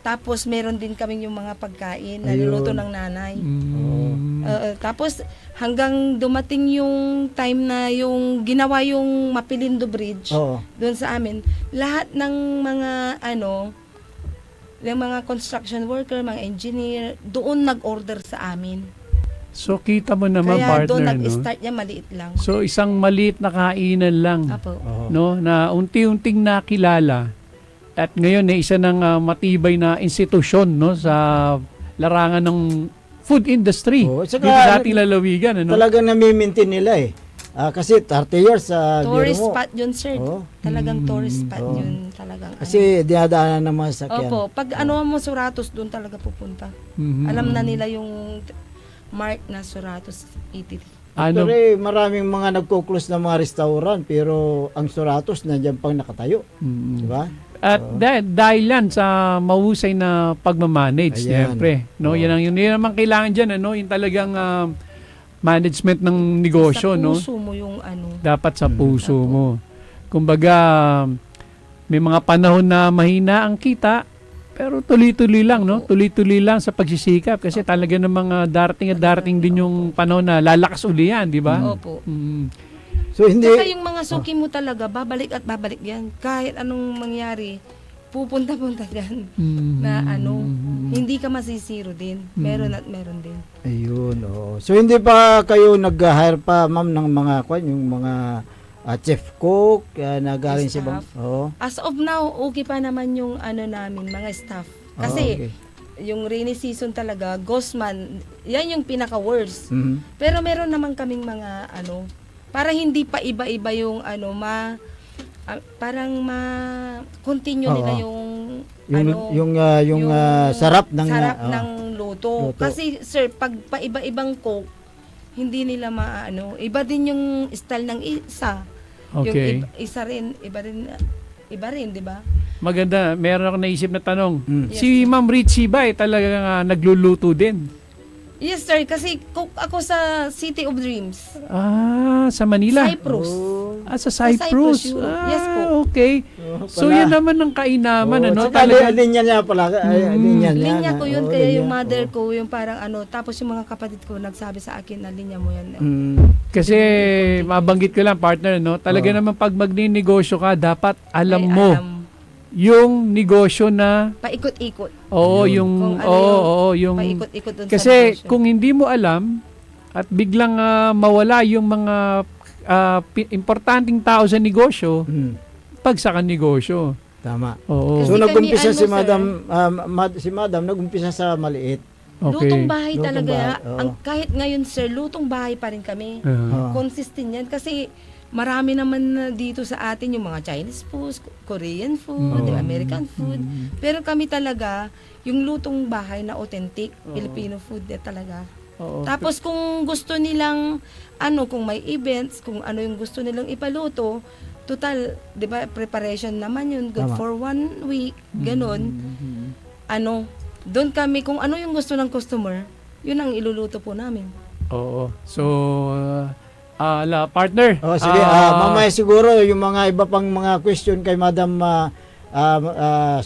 Tapos meron din kaming yung mga pagkain na niluto ng nanay. Mm. Tapos hanggang dumating yung time na yung ginawa yung Mapilindo Bridge Oo. doon sa amin, lahat ng mga yung mga construction worker, mga engineer, doon nag-order sa amin. So kita mo naman, Kaya doon partner, no? nag-start niya, maliit lang. So isang maliit na kainan lang, Apo. Oo. no, na unti-unting nakilala at ngayon isa ng matibay na institusyon, no, sa larangan ng food industry. Oo, saka, Dito sa ating lalawigan, ano? Talagang nami-maintain nila eh. Kasi 30 years sa Tourist biro mo. spot yun, sir. Oo. Talagang tourist spot Oo. yun. Talagang Kasi dinadaanan ng mga sakyan. Opo, pag mo Suratos, doon talaga pupunta. Mhm. Alam na nila yung mark na Suratos 83. Ano? Pero maraming mga nagko-close na mga restaurant pero ang Suratos nandiyan pang nakatayo. Mhm. Di ba? At dahil yan sa mahusay na pagmamanage, Ayan. siyempre. No? Oo. Yun naman kailangan dyan, ano? Yung talagang management ng negosyo, Sa no? puso mo yung Dapat sa puso mo. Kumbaga, may mga panahon na mahina ang kita, pero tuloy-tuloy lang, no? Tuloy-tuloy lang sa pagsisikap kasi talaga namang darating din yung panahon na lalakas uli yan, di ba? Opo. Mm. So hindi Saka yung mga suki mo talaga, babalik at babalik yan. Kahit anong mangyari, pupunta-punta dyan. Mm. Na hindi ka masisiro din. Meron at meron din. ayun, oo. So hindi pa kayo nag-hire pa ma'am ng mga yung mga chef cook na galing sa ibang. Staff. Oo. As of now, okay pa naman yung namin, mga staff. Kasi, okay. yung rainy season talaga, Gosman, yan yung pinaka-worst. Mhm. Pero meron naman kaming mga para hindi pa iba-iba yung parang ma-continue Oo. nila yung yung sarap ng ng luto. luto. Kasi sir, pag pa-iba-ibang cook, hindi nila iba din yung style ng isa. Okay. Yung iba rin, di ba? Maganda. Meron ako naisip na tanong. Mm. Si Ma'am Ritchie ba talagang nagluluto din? Yes sir, kasi cook ako sa City of Dreams. Sa Manila? Cyprus. Sa Cyprus, Cyprus. yun. Yes po. Okay. So pala. yan naman ang kainaman, ano? Saka Talaga. linya niya pala. Linya niya. Linya ko yun, Oo, kaya linya. yung mother ko, yung parang tapos yung mga kapatid ko nagsabi sa akin na linya mo yan. Kasi mabanggit ko lang, partner, no? Talaga Oo. naman pag magninegosyo ka, dapat alam Ay, mo yung negosyo na paikot-ikot. yung Kung ano yung paikot-ikot dun kasi sa negosyo. kung hindi mo alam at biglang mawala yung mga importanteng tao sa negosyo, pagsakan negosyo. Tama. Oo. Kasi So nag-umpisa kami, si sir, madam nag-umpisa sa maliit. Okay. Lutong bahay Lutong talaga. bahay, oo. Kahit ngayon sir, lutong bahay pa rin kami. Ah. Consistent yan kasi marami naman na dito sa atin yung mga Chinese food, Korean food, American food. Pero kami talaga, yung lutong bahay na authentic, Filipino food talaga. Oo. Tapos kung gusto nilang, kung may events, kung ano yung gusto nilang ipaluto, total, di ba, preparation naman yun, good Tama. for 1 week, ganun. Doon kami, kung ano yung gusto ng customer, yun ang iluluto po namin. Oo. So, partner. Oh, sige, mamaya siguro yung mga iba pang mga question kay Madam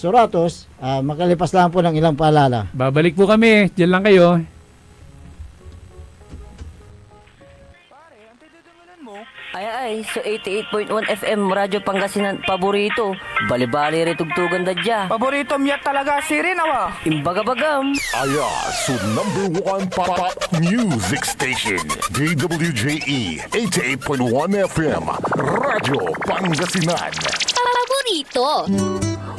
Suratos, makalipas lang po ng ilang paalala. Babalik po kami. Diyan lang kayo. Ay, so 88.1 FM, Radyo Pangasinan, paborito. Bali-bali ritugtugan dadya. Paborito miyak talaga si Rinawa. Imbagabagam. Aya, so number 1 pop music station, DWJE 88.1 FM, Radyo Pangasinan. Paborito.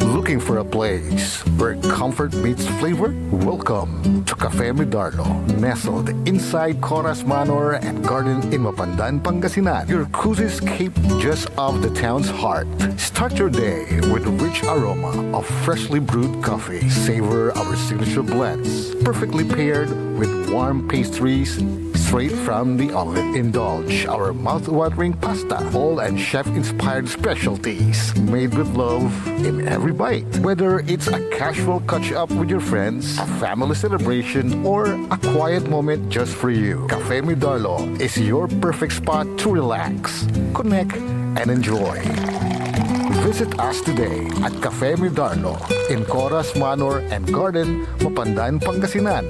Looking for a place where comfort meets flavor? Welcome to Cafe Medardo, nestled inside Coras Manor and Garden in Mapandan, Pangasinan. Your cozy escape just off the town's heart. Start your day with a rich aroma of freshly brewed coffee. Savor our signature blends, perfectly paired with warm pastries straight from the oven. Indulge our mouth-watering pasta, bowl and chef-inspired specialties made with love in every bite. Whether it's a casual catch-up with your friends, a family celebration, or a quiet moment just for you, Cafe Medardo is your perfect spot to relax, connect, and enjoy. Visit us today at Cafe Medardo in Coras Manor and Garden, Mapandan, Pangasinan,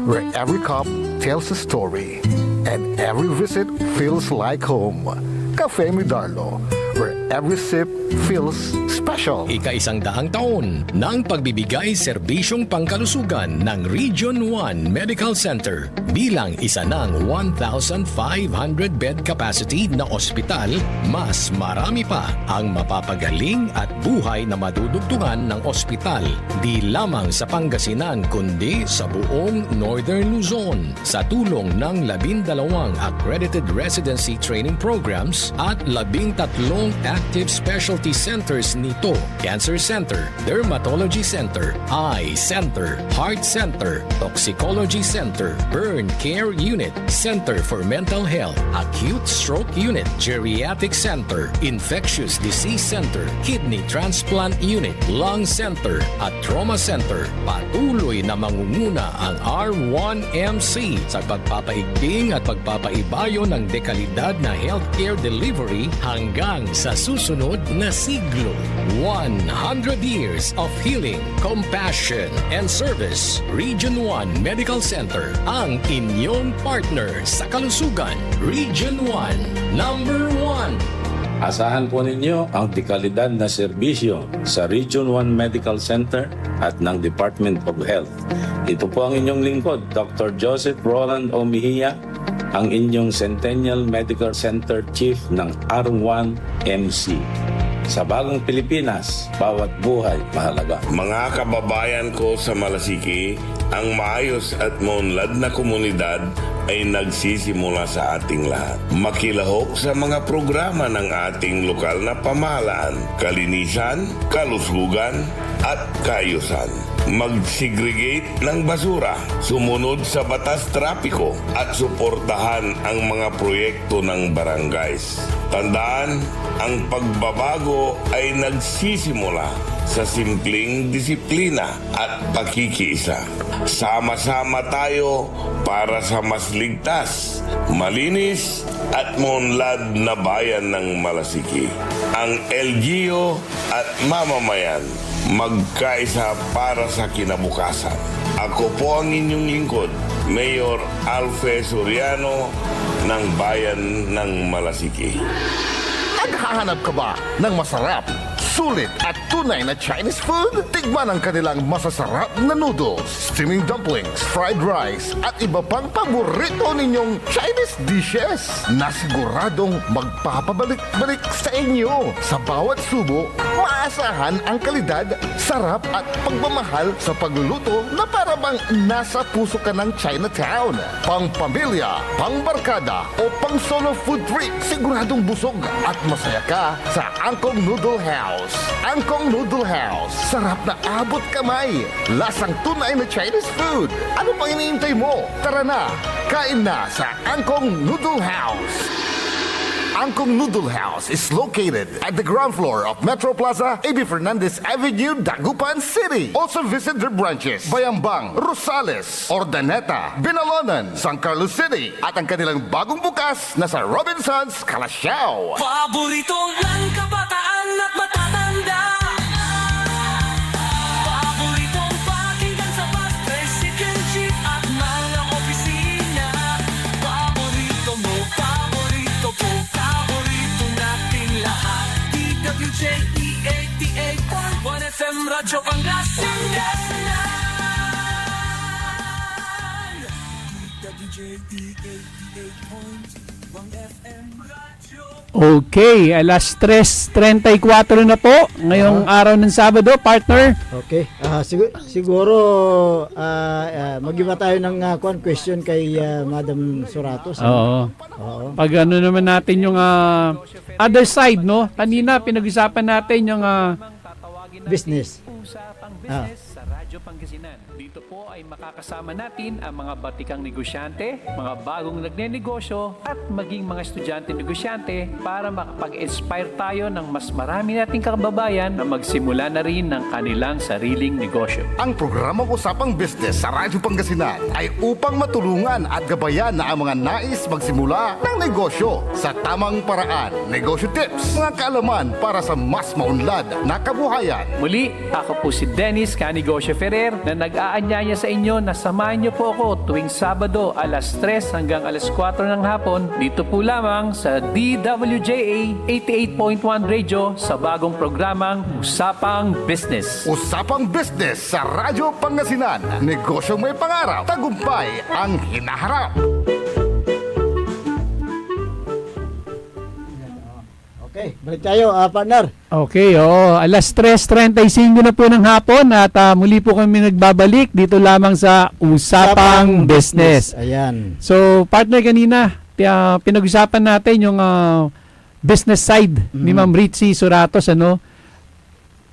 where every cup tells a story and every visit feels like home. Cafe Medardo, where every sip feels special. Ika-100 taon ng pagbibigay serbisyong pangkalusugan ng Region 1 Medical Center bilang isa ng 1,500 bed capacity na ospital, mas marami pa ang mapapagaling at buhay na madudugtungan ng ospital di lamang sa Pangasinan kundi sa buong Northern Luzon sa tulong ng 12 accredited residency training programs at 13 active specialty centers nito: Cancer Center, Dermatology Center, Eye Center, Heart Center, Toxicology Center, Burn Care Unit, Center for Mental Health, Acute Stroke Unit, Geriatric Center, Infectious Disease Center, Kidney Transplant Unit, Lung Center, at Trauma Center. Patuloy na mangunguna ang R1MC sa pagpapaigting at pagpapaibayo ng dekalidad na healthcare delivery hanggang sa susunod na siglo. 100 years of healing, compassion, and service. Region 1 Medical Center, ang inyong partner sa kalusugan. Region 1, number 1. Asahan po ninyo ang dekalidad na serbisyo sa Region 1 Medical Center at ng Department of Health. Ito po ang inyong lingkod, Dr. Joseph Roland Omihia, ang inyong Centennial Medical Center Chief ng R1MC. Sa bagong Pilipinas, bawat buhay mahalaga. Mga kababayan ko sa Malasiki, ang maayos at maunlad na komunidad ay nagsisimula sa ating lahat. Makilahok sa mga programa ng ating lokal na pamahalaan, kalinisan, kalusugan, at kaayusan. Mag-segregate ng basura, sumunod sa batas trapiko, at suportahan ang mga proyekto ng barangays. Tandaan, ang pagbabago ay nagsisimula sa simpleng disiplina at pakikiisa. Sama-sama tayo para sa mas ligtas, malinis at maunlad na bayan ng Malasiki. Ang LGU at mamamayan magkaisa para sa kinabukasan. Ako po ang inyong lingkod, Mayor Alfe Soriano ng Bayan ng Malasiki. Naghahanap ka ba ng masarap, sulit at tunay na Chinese food? Tikman ang kanilang masasarap na noodles, steaming dumplings, fried rice, at iba pang paborito ninyong Chinese dishes na siguradong magpapabalik-balik sa inyo. Sa bawat subo, maasahan ang kalidad, sarap at pagmamahal sa pagluluto na para bang nasa puso ka ng Chinatown. Pang pamilya, pang barkada o pang solo food trip, siguradong busog at masaya ka sa Uncle Noodle House. House. Angkong Noodle House. Sarap na abot kamay. Lasang tunay na Chinese food. Ano pang iniintay mo? Tara na, kain na sa Angkong Noodle House. Angkong Noodle House is located at the ground floor of Metro Plaza, A.B. Fernandez Avenue, Dagupan City. Also visit their branches, Bayambang, Rosales, Ordaneta, Binalonan, San Carlos City, at ang kanilang bagong bukas na sa Robinsons, Calasiao. Paboritong ng kabataan at matatanda. Paboritong pakinggan sa bus, tricycle, jeep at mga opisina. Paborito mo, paborito ko, paborito nating lahat. DWJE 88.1 FM Radyo Pangasinan. DWJE 88.1 FM Radyo. Okay, alas 3:34 na po ngayong araw ng Sabado, partner. Okay. Siguro mag-iba tayo ng question kay Madam Suratos. Oo. Oo. Pag ano naman natin yung other side, no? Kanina pinag-usapan natin yung Business. Usapang Business sa Radyo Pangasinan. Dito po ay makakasama natin ang mga batikang negosyante, mga bagong nagnenegosyo at maging mga estudyante negosyante para makapag-inspire tayo ng mas marami nating kababayan na magsimula na rin ng kanilang sariling negosyo. Ang programang Usapang Business sa Radyo Pangasinan ay upang matulungan at gabayan na ang mga nais magsimula ng negosyo sa tamang paraan. Negosyo tips, mga kaalaman para sa mas maunlad na kabuhayan. Muli, ako po si Dennis Canigosio Ferrer na nag-aanyaya sa inyo na samahan niyo po ako tuwing Sabado alas 3 hanggang alas 4 ng hapon dito po lamang sa DWJA 88.1 Radio sa bagong programang Usapang Business. Usapang Business sa Radyo Pangasinan. Negosyong may pangarap, tagumpay ang hinaharap. Okay, balik tayo, partner. Okay, alas 3:35 na po ng hapon at muli po kami nagbabalik dito lamang sa Usapang Business. Ayan. So, partner, kanina pinag-usapan natin yung business side ni Ma'am Ritzy Suratos, ano?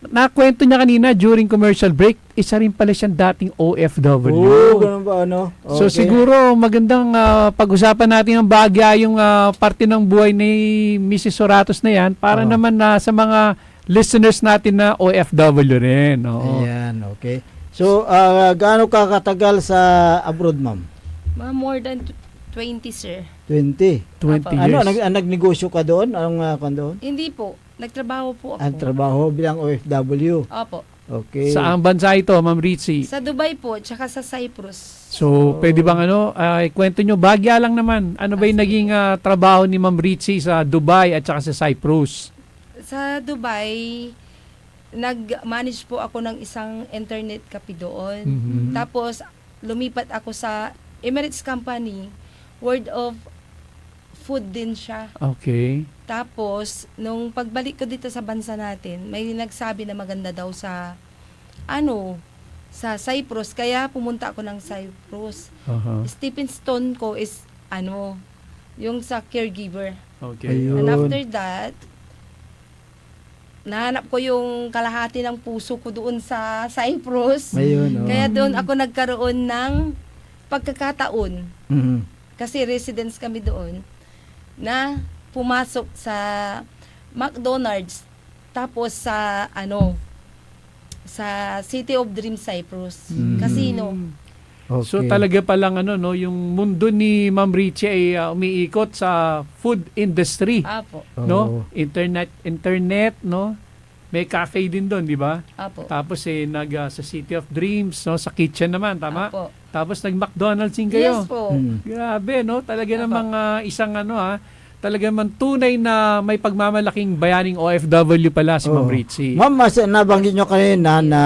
Nakwento niya kanina during commercial break, isa rin pala siyang dating OFW. Ganun ba, ano? Okay. So siguro magandang pag-usapan natin ang bagya yung parte ng buhay ni Mrs. Suratos na yan para naman sa mga listeners natin na OFW rin. Oo. Ayan, okay. So, gaano ka katagal sa abroad, ma'am? More than 20, sir. 20. 20 Ano, years. nagnegosyo ka doon? Anong doon? Hindi po. Nagtrabaho po ako. Ang trabaho bilang OFW. Opo. Okay. Saan bansa ito, Ma'am Ritzy? Sa Dubai po, tsaka sa Cyprus. So, pwede bang ikwento nyo, bagya lang naman. Ano ba yung naging trabaho ni Ma'am Ritzy sa Dubai at saka sa Cyprus? Sa Dubai, nag-manage po ako ng isang internet cafe doon. Tapos, lumipat ako sa Emirates Company. Word of food din siya. Okay. Tapos, nung pagbalik ko dito sa bansa natin, may nagsabi na maganda daw sa Cyprus. Kaya pumunta ako ng Cyprus. Stepping stone ko is yung sa caregiver. Okay. And after that, nahanap ko yung kalahati ng puso ko doon sa Cyprus. Ayun, Kaya doon ako nagkaroon ng pagkakataon. Kasi residents kami doon na pumasok sa McDonald's tapos sa sa City of Dreams Cyprus casino. Okay. So talaga palang yung mundo ni Ma'am Ritzy ay umiikot sa food industry. Apo. No? Internet, no? May cafe din doon, di ba? Apo. Tapos sa City of Dreams, no? Sa kitchen naman, tama? Apo. Tapos nag-McDonald's din kayo. Yes po. Grabe, no? Talaga namang isang talaga man tunay na may pagmamalaking bayaning OFW pala si Ma'am Ritzy. Ma'am, nabanggit nyo kanina na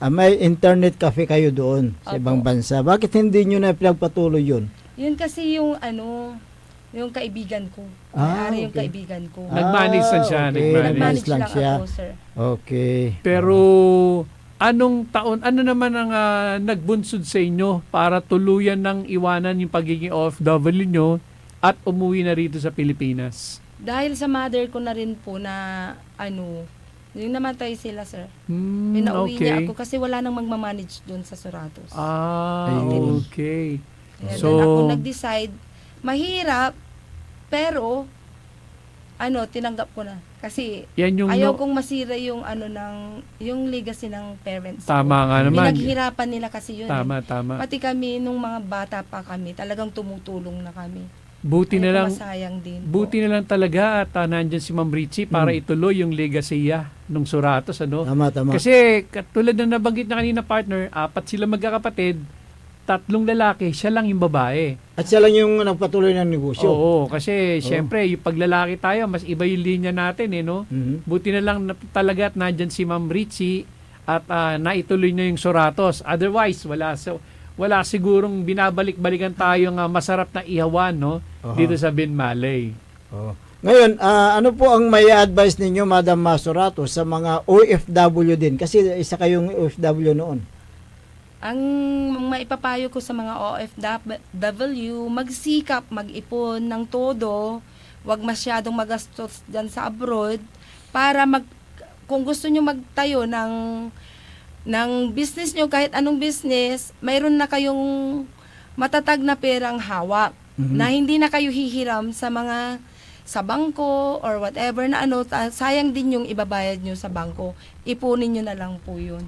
may internet cafe kayo doon sa ibang bansa. Bakit hindi nyo na pinagpatuloy yun? Yun kasi yung yung kaibigan ko. May-ari yung kaibigan ko. Nag-manage lang siya. Okay. Nag-manage lang lang siya. ako, sir. Okay. Pero anong taon, ano naman ang nagbunsod sa inyo para tuluyan ng iwanan yung pagiging OFW nyo at umuwi na rito sa Pilipinas? Dahil sa mother ko na rin po na Yung namatay sila, sir. Hmm, Pinauwi okay. niya ako kasi wala nang magmamanage doon sa Suratos. Ah, okay. Kaya So, doon ako nag-decide, mahirap, pero, tinanggap ko na. Kasi, yan yung ayaw kong masira yung, yung legacy ng parents ko. tama nga naman. Pinaghirapan nila kasi yun. Tama, eh. tama. Pati kami, nung mga bata pa kami, talagang tumutulong na kami. Buti na Ayaw ko lang, masayang din po. buti na lang talaga at nandyan si Ma'am Richie para ituloy yung legacy nung Suratos, ano? Tama. Kasi katulad na nabanggit na kanina, partner, 4 sila magkakapatid, 3 lalaki, siya lang yung babae. At siya lang yung nagpatuloy ng negosyo. Oo, kasi syempre, yung paglalaki tayo, mas iba yung linya natin, no? Mhm. Buti na lang talaga at nandyan si Ma'am Richie at naituloy na yung Suratos. Otherwise, wala sigurong binabalik-balikan tayo ng masarap na ihawan, no? Dito sa Binmalay. Oh. Ngayon, ano po ang may advice ninyo, Madam Masurato, sa mga OFW din? Kasi isa kayong OFW noon. Ang maipapayo ko sa mga OFW, magsikap, mag-ipon ng todo, wag masyadong magastos dyan sa abroad, para kung gusto nyo magtayo ng business nyo, kahit anong business, mayroon na kayong matatag na perang hawak, na hindi na kayo hihiram sa bangko or whatever na sayang din yung ibabayad nyo sa bangko. Ipunin nyo na lang po yun.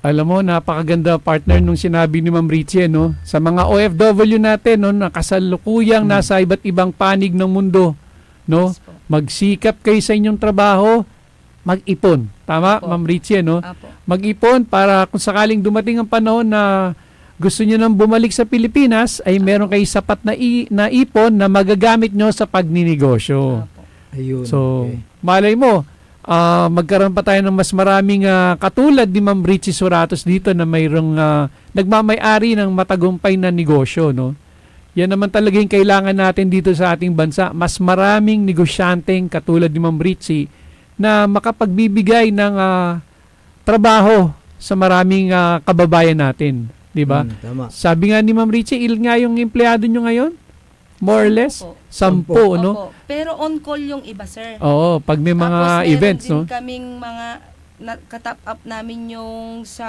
Alam mo, napakaganda, partner, nung sinabi ni Ma'am Richie, no? Sa mga OFW natin, no, na kasalukuyang nasa iba't ibang panig ng mundo, no? Yes po. Magsikap kayo sa inyong trabaho, mag-ipon. Tama, Apo. Ma'am Richie, no? Apo. Mag-ipon para kung sakaling dumating ang panahon na gusto nyo nang bumalik sa Pilipinas, ay meron kayo sapat na ipon na magagamit nyo sa pagninegosyo. Apo. Ayun. So, okay. malay mo, magkaroon pa tayo ng mas maraming katulad ni Ma'am Richie Suratos dito na mayroong nagmamay-ari ng matagumpay na negosyo, no? Yan naman talaga yung kailangan natin dito sa ating bansa. Mas maraming negosyanteng katulad ni Ma'am Richie na makapagbibigay ng trabaho sa maraming kababayan natin, 'di ba? Tama. Sabi nga ni Ma'am Richie, ilan nga yung empleyado nyo ngayon? More or less? Opo. 10, no? Opo. Pero on call yung iba, sir. Oo, pag may mga Tapos, events, meron no? din kaming mga katap up namin yung sa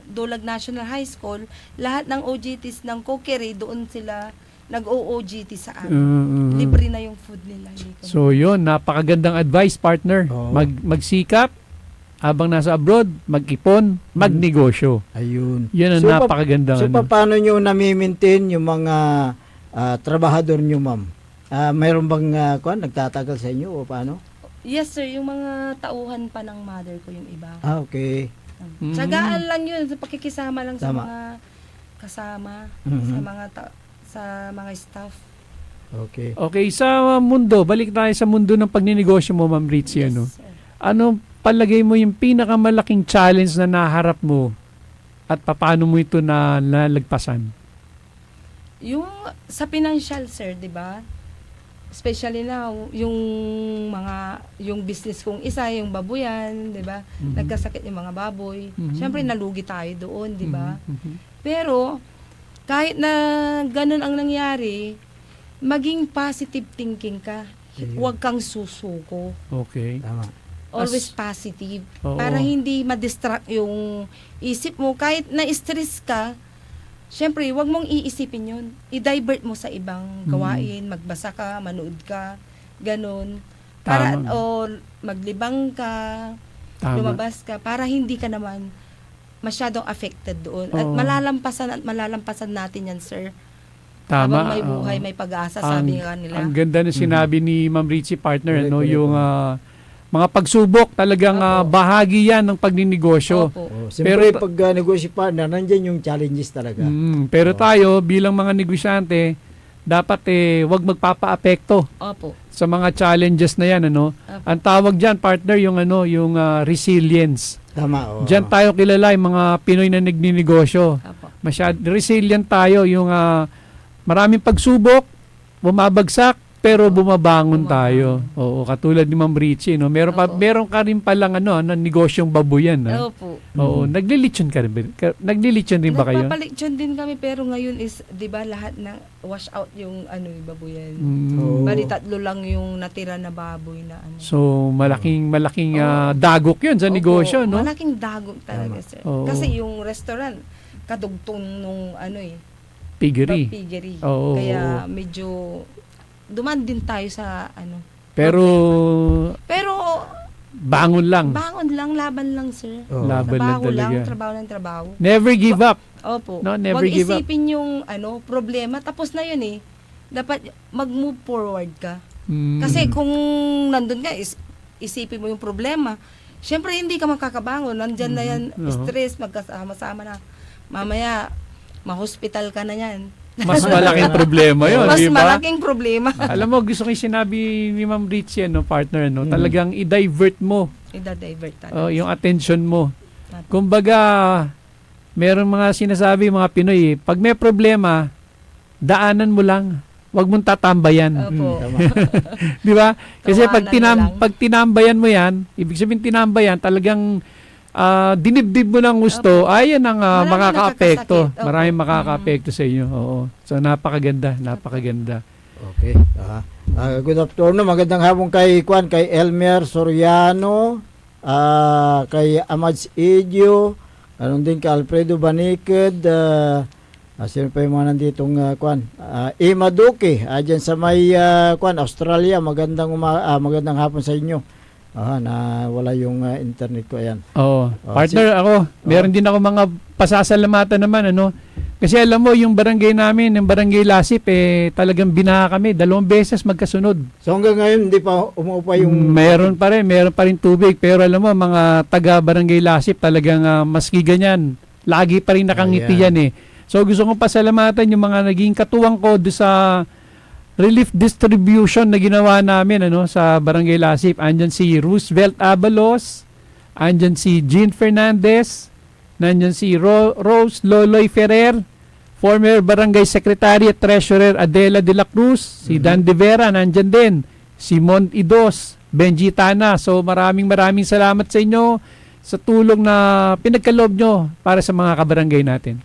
Dulag National High School, lahat ng OJTs ng Kokere, doon sila nag-OOGT sa amin. Libre na yung food nila. So yun, napakagandang advice, partner. Oo. Magsikap, habang nasa abroad, mag-ipon, magnegosyo. Ayun. Yan ang napakagandang. So, paano nyo nami-maintain yung mga trabahador nyo, ma'am? Mayroon bang nagtatagal sa inyo o paano? Yes, sir. Yung mga tauhan pa ng mother ko yung iba. Okay. Tsagaan lang yun. Sa pakikisama lang sa Tama. mga kasama, sa mga staff. Okay. Okay, sa mundo, balik tayo sa mundo ng pagninegosyo mo, Ma'am Ritzy. Yes, Ano? sir. Ano palagay mo yung pinakamalaking challenge na naharap mo at paano mo ito na nalagpasan? Yung sa financial, sir, 'di ba? Especially now, yung business kong isa, yung baboyan, 'di ba? Nagkasakit yung mga baboy. Siyempre nalugi tayo doon, 'di ba? Pero kahit na ganun ang nangyari, maging positive thinking ka. Huwag kang susuko. Okay. Tama. Always positive. Oo. Para hindi ma-distract yung isip mo. Kahit na-stress ka, syempre, huwag mong iisipin yun. I-divert mo sa ibang gawain. Magbasa ka, manood ka, ganun. Para, Tama. o maglibang ka, Tama. lumabas ka, para hindi ka naman masyadong affected doon. At Oo. malalampasan natin yan, sir. Tama. Habang may buhay, may pag-asa, sabi nga nila. Ang ganda na sinabi ni Ma'am Ritzy, partner, Correct, no, correct. yung mga pagsubok talagang Opo. bahagi yan ng pagninegosyo. Opo. Siyempre, Pero- pag negosyo partner, nandyan yung challenges talaga. Pero tayo bilang mga negosyante, dapat wag magpapa-apekto Opo. sa mga challenges na yan, ano. Opo. Ang tawag diyan, partner, yung resilience. Tama. Oo. Diyan tayo kilala yung mga Pinoy na nagninegosyo. Opo. Resilient tayo, yung maraming pagsubok, bumabagsak, pero bumabangon tayo. Oo, katulad ni Ma'am Richie, no. Meron ka rin palang negosyong babuyan, no? Opo. Oo, naglilitsyon ka rin ba? Naglilitsyon rin ba kayo? Nagpapalitsyon din kami pero ngayon is 'di ba lahat na wash out yung baboyan. Oo. Bali 3 lang yung natira na baboy na ano. So, malaking dagok 'yun sa Opo, negosyo, no? Malaking dagok talaga, sir. Oo. Kasi yung restaurant kadugtong nung Piggery. piggery. Oo, Kaya medyo duman din tayo sa Pero Pero bangon lang. bangon lang, laban lang, sir. Oo. Laban lang Trabaho lang, talaga. trabaho ng trabaho. Never give up. Opo. No, never Huwag give up. isipin yung problema. Tapos na yun eh. Dapat mag-move forward ka. Mm. Kasi kung nandun ka, isipin mo yung problema, syempre hindi ka makakabangon. Nandyan na yan, stress, magkasama-sama na. Mamaya, ma-hospital ka na yan. Mas malaking problema 'yon, Mas di ba? malaking problema. Alam mo, gusto ko yung sinabi ni Ma'am Richie, partner, talagang i-divert mo Ida-divert tayo. yung attention mo. Kumbaga, meron mga sinasabi mga Pinoy, pag may problema, daanan mo lang. Huwag mong tatambayan. Opo. Di ba? Kasi Tawanan mo lang. pag tinambayan mo yan, ibig sabihin tinambayan, talagang dinibdib mo ng gusto, ayan ang Maraming makaka-apekto. nakakasakit. Opo. Maraming makaka-apekto sa inyo. Oo. So, napakaganda. Okay. Good afternoon. Magandang hapon kay Elmer Soriano, kay Amads Edio, ganun din kay Alfredo Baniked, sino pa yung mga nanditong Ima Duque, dyan sa may Australia. Magandang hapon sa inyo. Na wala yung internet ko, ayan. Oo. Partner, ako, meron din ako mga pasasalamatan naman, Kasi alam mo, yung barangay namin, yung barangay Lasip, talagang binaha kami, 2 beses magkasunod. So hanggang ngayon, hindi pa umuupa yung... Meron pa rin tubig, pero alam mo, mga taga barangay Lasip, talagang maski ganyan, lagi pa rin nakangiti yan So gusto kong pasalamatan yung mga naging katuwang ko doon sa relief distribution na ginawa namin sa Barangay Lasip. Andyan si Roosevelt Abalos, andyan si Jean Fernandez, nandyan si Rose Loloy Ferrer, former Barangay Secretary at Treasurer Adela de la Cruz, si Dan De Vera, nandyan din, Simon Idos, Benji Tana. So maraming salamat sa inyo sa tulong na pinagkaloob nyo para sa mga kabarangay natin.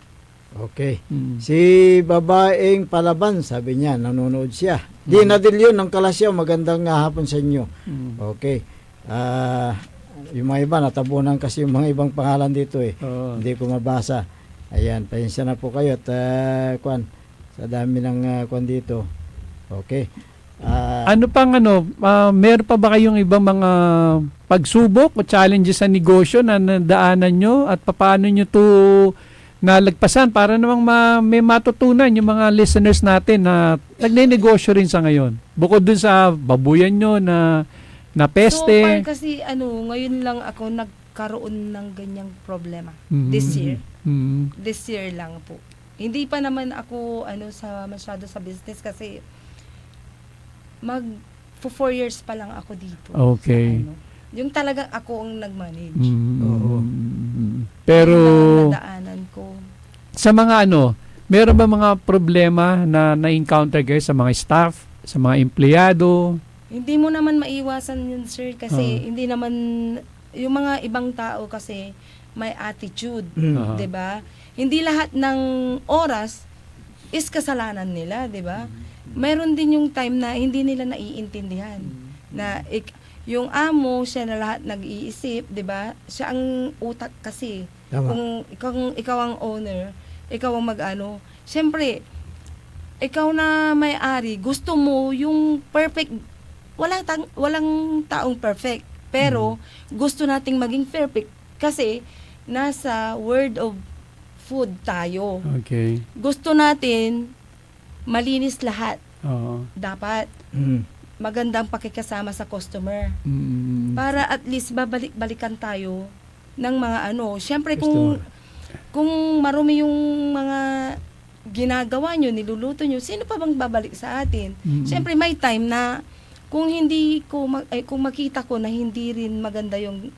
Okay. Si babaeng Palaban, sabi niya, nanonood siya. Dina Dilyon ng Kalasyaw, magandang hapon sa inyo. Okay. Yung mga iba, natabunan kasi yung mga ibang pangalan dito Hindi ko mabasa. Ayan, pasensya na po kayo. At sa dami ng dito. Okay. Meron pa ba kayong ibang mga pagsubok o challenges sa negosyo na nadaanan nyo at paano nyo to nalagpasan para namang may matutunan yung mga listeners natin na nagne-negosyo rin sa ngayon. Bukod dun sa babuyan nyo na peste. So far kasi ngayon lang ako nagkaroon ng ganyang problema. This year. This year lang po. Hindi pa naman ako masyado sa business kasi 4 years pa lang ako dito. Okay. Yung talagang ako ang nag-manage. Oo. Pero Yung nadaanan ko. sa mga meron ba mga problema na na-encounter kayo sa mga staff, sa mga empleyado? Hindi mo naman maiwasan yun, sir, kasi hindi naman yung mga ibang tao kasi may attitude, 'di ba? Hindi lahat ng oras is kasalanan nila, 'di ba? Meron din yung time na hindi nila naiintindihan na yung amo, siya na lahat nag-iisip, 'di ba? Siya ang utak kasi. Tama. Kung ikaw ang owner, ikaw ang siyempre, ikaw na may-ari, gusto mo yung perfect. Walang taong perfect, pero gusto nating maging perfect kasi nasa world of food tayo. Okay. Gusto natin malinis lahat. Oo. Dapat magandang pakikasama sa customer. Para at least babalik-balikan tayo ng mga Siyempre kung marumi yung mga ginagawa nyo, niluluto nyo, sino pa bang babalik sa atin? Siyempre may time na kung kung makita ko na hindi rin maganda yung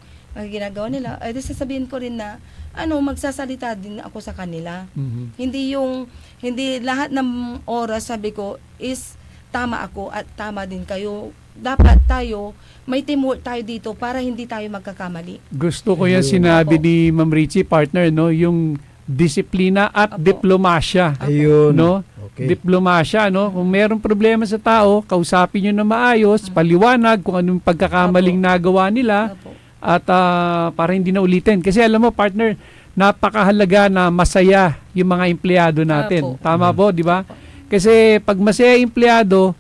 ginagawa nila, ay sasabihin ko rin na magsasalita din ako sa kanila. Hindi lahat ng oras sabi ko is tama ako at tama din kayo. Dapat tayo, may teamwork tayo dito para hindi tayo magkakamali. Gusto ko yan sinabi ni Ma'am Richie, partner, no? Yung disiplina at Apo. diplomasya. Ayun. No? Okay. Diplomasya, no? Kung mayroong problema sa tao, kausapin nyo na maayos, paliwanag kung anong pagkakamaling nagawa nila Opo. at para hindi na ulitin. Kasi alam mo, partner, napakahalaga na masaya yung mga empleyado natin. Opo. Tama po, di ba? Kasi pag masaya yung empleyado,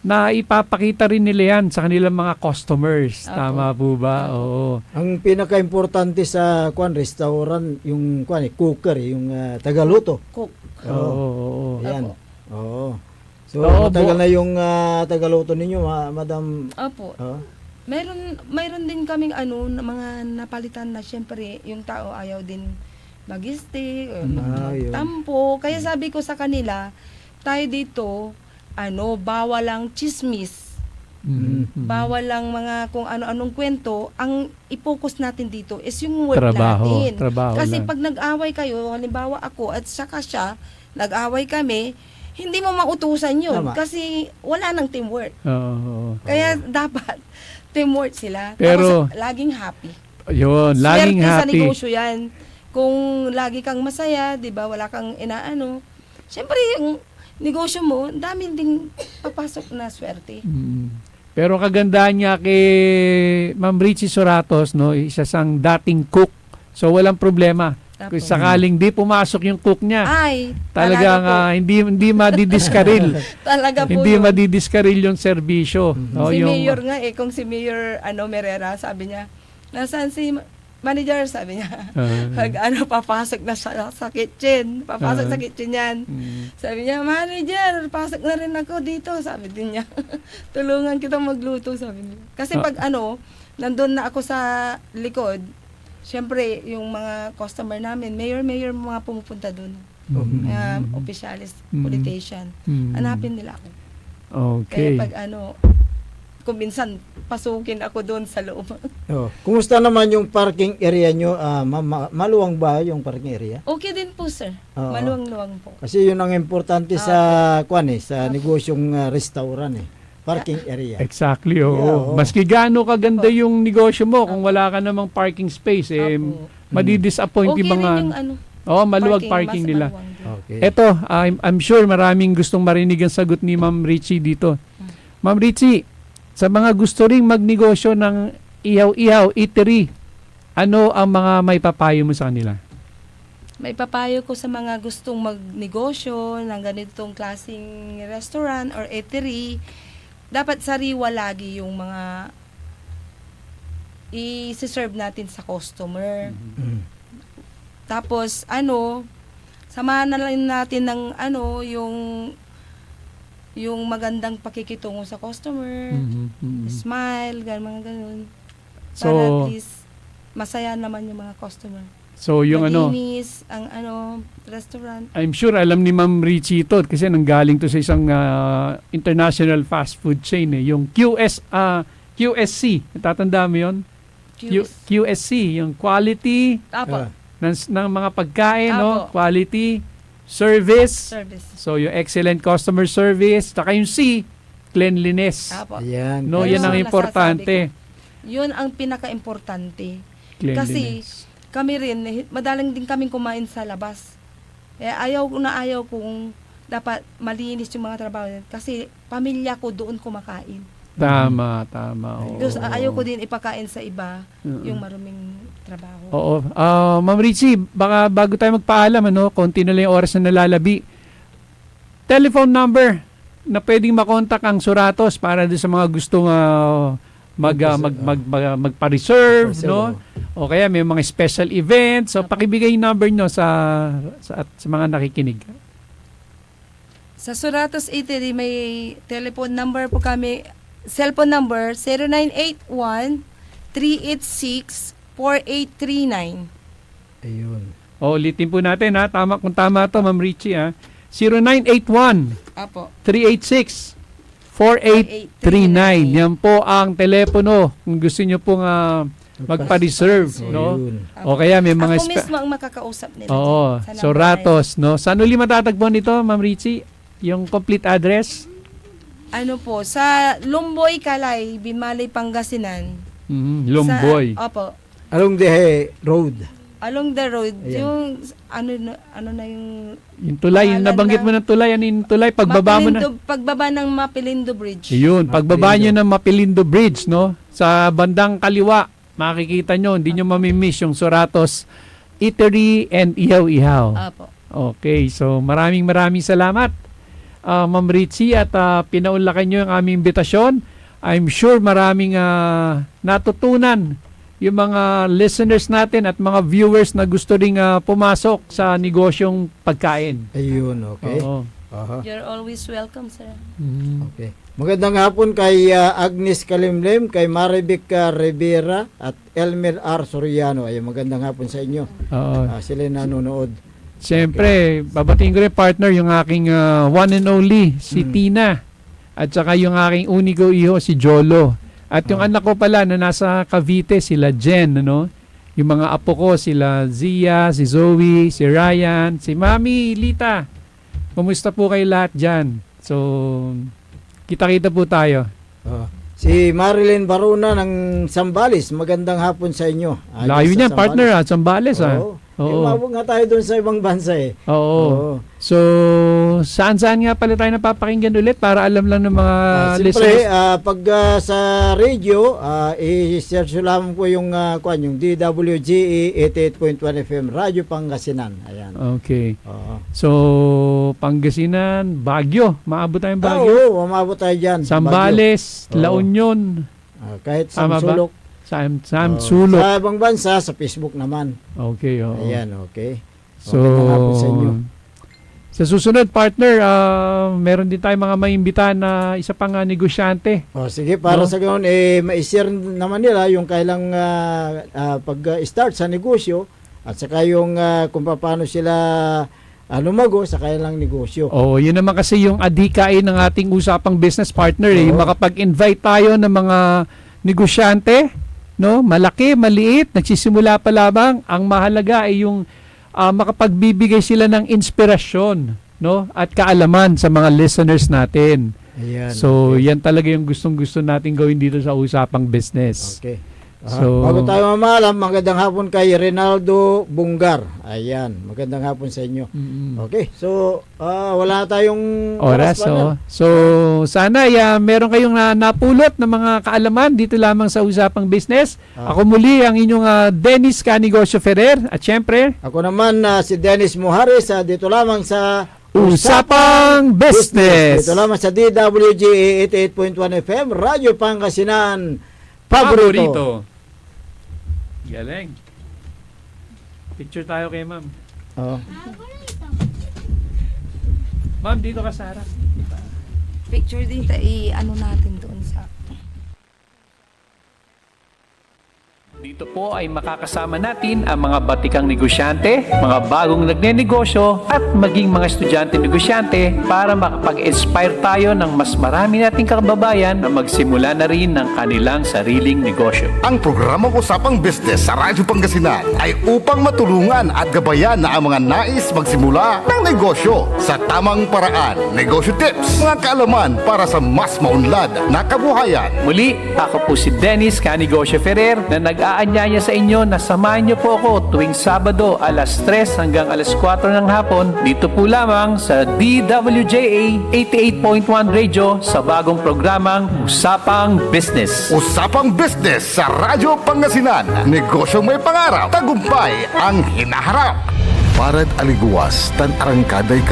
na ipapakita rin nila yan sa kanilang mga customers. Opo. Tama po ba? Oo. Ang pinaka-importante sa restaurant, yung cooker, yung tagaluto. Cook. Oo. Ayan. Oo. So, Oo, matagal na yung tagaluto ninyo, Madam. Opo. Oh. Mayroon din kaming na mga napalitan na syempre yung tao ayaw din mag-stay, yun. magtampo. Kaya sabi ko sa kanila, tayo dito, bawal lang chismis. Bawal lang mga kung ano-anong kwento. Ang i-focus natin dito is yung work natin. Trabaho Kasi lang. pag nag-away kayo, halimbawa ako at saka siya, nag-away kami, hindi mo mautusan yun. Tama. Kasi wala nang teamwork. Oo. Kaya dapat teamwork sila. Pero- Tapos laging happy. Yun, laging Swerte sa happy. negosyo yan. Kung lagi kang masaya, di ba, wala kang inaano. Siyempre, yung negosyo mo, dami ding papasok na swerte. Pero kagandahan niya kay Ma'am Richie Soratos, no, isa siyang dating cook. So walang problema. Kung Tapos, sakaling di pumasok yung cook niya, ay, talagang talaga hindi madidiskaril. po. Talaga po Hindi yun. madidiskaril yung serbisyo. No, Si yung, Mayor nga kung si Mayor Merera, sabi niya, nasaan si manager, sabi niya. Pag papasok na sa kitchen, papasok sa kitchen yan. Sabi niya, manager, pasok na rin ako dito, sabi din niya. Tulungan kita magluto, sabi niya. Kasi pag nandun na ako sa likod, syempre, yung mga customer namin, mayor, mga pumupunta dun. Officialist, politician. Hanapin nila ako. Okay. Kaya pag kung minsan pasukin ako doon sa loob. Kumusta naman yung parking area nyo? Maluwang ba yung parking area? Okay din po, sir. Oo. Maluwang-luwang po. Kasi yun ang importante sa sa negosyong restaurant parking area. Exactly, oo. Yeah, oo. Maski gaano kaganda yung negosyo mo, kung wala ka namang parking space, Opo. madidisappoint Okay yung mga... rin yung maluwag parking mas nila. maluwang din. Okay. Eto, I'm sure maraming gustong marinig ang sagot ni Ma'am Richie dito. Ma'am Richie, sa mga gusto ring magnegosyo ng ihaw-ihaw, eatery, ano ang mga may papayo mo sa kanila? May papayo ko sa mga gustong magnegosyo ng ganitong klaseng restaurant or eatery, dapat sariwa lagi yung mga i-serve natin sa customer. Tapos, samahan na lang natin ng yung magandang pakikitungo sa customer, smile, mga ganun. So, Para at least masaya naman yung mga customer. So, yung Malinis ang restaurant. I'm sure alam ni Ma'am Richie ito kasi nanggaling to sa isang international fast food chain yung QSC. Tatanda mo yun? QSC, yung quality Apo. ng mga pagkain, no? Apo. Quality, service. Service. So, yung excellent customer service. Saka yung C, cleanliness. Apo. Ayan. No, Ayun yan ang ang importante. Yun ang pinaka-importante. Kasi Cleanliness. kami rin, madalang din kaming kumain sa labas. Ayaw kung dapat malinis yung mga trabaho. Kasi pamilya ko doon kumakain. Tama. Oo. Ayaw ko din ipakain sa iba yung maruming trabaho. Oo. Ma'am Richie, baka bago tayo magpaalam, konti na lang yung oras na nalalabi. Telephone number na pwedeng makontak ang Soratos para din sa mga gustong magpa-reserve, no? O kaya may mga special events. So, pakibigay yung number nyo sa mga nakikinig. Sa Soratos Eatery, may telephone number po kami. Cellphone number 0981-386-4839. Ayun. Ulitin po natin, ha? Kung tama to, Ma'am Richie, ha? 0981 Apo. 386-4839. Yan po ang telepono kung gusto nyo pong magpa-reserve, no? Ayun. O kaya may mga... Ako mismo ang makakausap nila. Oo, dyan, sa so number Ratos, no? Saan uli matatagpuan nito, Ma'am Richie? Yung complete address? Ano po, sa Lumboy, Kalay, Binmalay, Pangasinan. Lumboy. Opo. Along the road. Along the road, Ayan. yung ano na yung Yung tulay, yung pangalan nabanggit mo ng tulay, ano yung tulay? Pagbaba mo na. pagbaba ng Mapilindo Bridge. Yun, pagbaba nyo ng Mapilindo Bridge, no? Sa bandang kaliwa, makikita nyo, hindi nyo mamimiss yung Soratos Eatery and Ihaw-Ihaw. Opo. Okay, so maraming salamat, Ma'am Ritzy, at pinaunlakan nyo yung aming imbitasyon. I'm sure maraming natutunan yung mga listeners natin at mga viewers na gusto ring pumasok sa negosyong pagkain. Ayun, okay. Oo. Aha. You're always welcome, sir. Okay. Magandang hapon kay Agnes Kalimlim, kay Marivic Rivera at Elmer R. Soriano. Ay, magandang hapon sa inyo. Oo. Sila nanonood. Siyempre, babatiin ko rin partner yung aking one and only, si Tina. At saka yung aking unico iho, si Jolo. At yung anak ko pala na nasa Cavite, sila Jen, ano? Yung mga apo ko, sila Zia, si Zoe, si Ryan, si Mami Lita. Kumusta po kayo lahat dyan? So, kita-kita po tayo. Si Marilyn Baruna ng Sambales, magandang hapon sa inyo. Layo niyan, partner, at Sambales, Oo. Umabot nga tayo doon sa ibang bansa eh. Oo. So, saan-saan nga pala tayo napapakinggan ulit para alam lang ng mga Siyempre, listeners? pag sa radio, i-search lamang po yung DWGE 88.1 FM, Radyo Pangasinan. Ayan. Okay. Oo. So, Pangasinan, Baguio. Maabot tayong Baguio. Oo, umabot tayo dyan. Sambales, Baguio. La Union. Kahit Tama ba? Samsulok. Samsulok. Sa ibang bansa, sa Facebook naman. Okay, oo. Ayan, okay. So, Magandang hapon sa inyo. sa susunod, partner, meron din tayong mga maimbitahan na isa pang negosyante. Sige, para No? sa ganoon, ma-share naman nila yung kailang pag-start sa negosyo at saka yung kung paano sila lumago sa kailang negosyo. Oh, yun naman kasi yung adhikain ng ating usapang business partner. Oo. Makapag-invite tayo ng mga negosyante, no? Malaki, maliit, nagsisimula pa lamang. Ang mahalaga ay yung makapagbibigay sila ng inspirasyon, no? At kaalaman sa mga listeners natin. Ayan. So, yan talaga yung gustong-gusto natin gawin dito sa usapang business. Okay. So, Bago tayo mamalam, magandang hapon kay Renaldo Bungar. Ayan, magandang hapon sa inyo. Okay, so wala tayong oras, partner. So, sana meron kayong napulot ng mga kaalaman dito lamang sa usapang business. Ako muli ang inyong Dennis Canigosio Ferrer at syempre, Ako naman si Dennis Muhares, dito lamang sa Usapang Business. Dito lamang sa DWG 88.1 FM, Radyo Pangasinan, Paborito. Galing. Picture tayo kay ma'am. Oo. Ma'am, dito ka sa harap. Picture din ano natin doon sa Dito po ay makakasama natin ang mga batikang negosyante, mga bagong nagnenegosyo at maging mga estudyante negosyante para makapag-inspire tayo ng mas marami nating kababayan na magsimula na rin ng kanilang sariling negosyo. Ang programang Usapang Business sa Radyo Pangasinan ay upang matulungan at gabayan na ang mga nais magsimula ng negosyo sa tamang paraan. Negosyo tips, mga kaalaman para sa mas maunlad na kabuhayan. Muli, ako po si Dennis Canigosio Ferrer na nag-aanyaya sa inyo na samahan niyo po ako tuwing Sabado alas 3 hanggang alas 4 ng hapon dito po lamang sa DWJA 88.1 Radio sa bagong programang Usapang Business. Usapang Business sa Radyo Pangasinan. Negosyong may pangarap, tagumpay ang hinaharap. Parad aliguas, tan arangkaday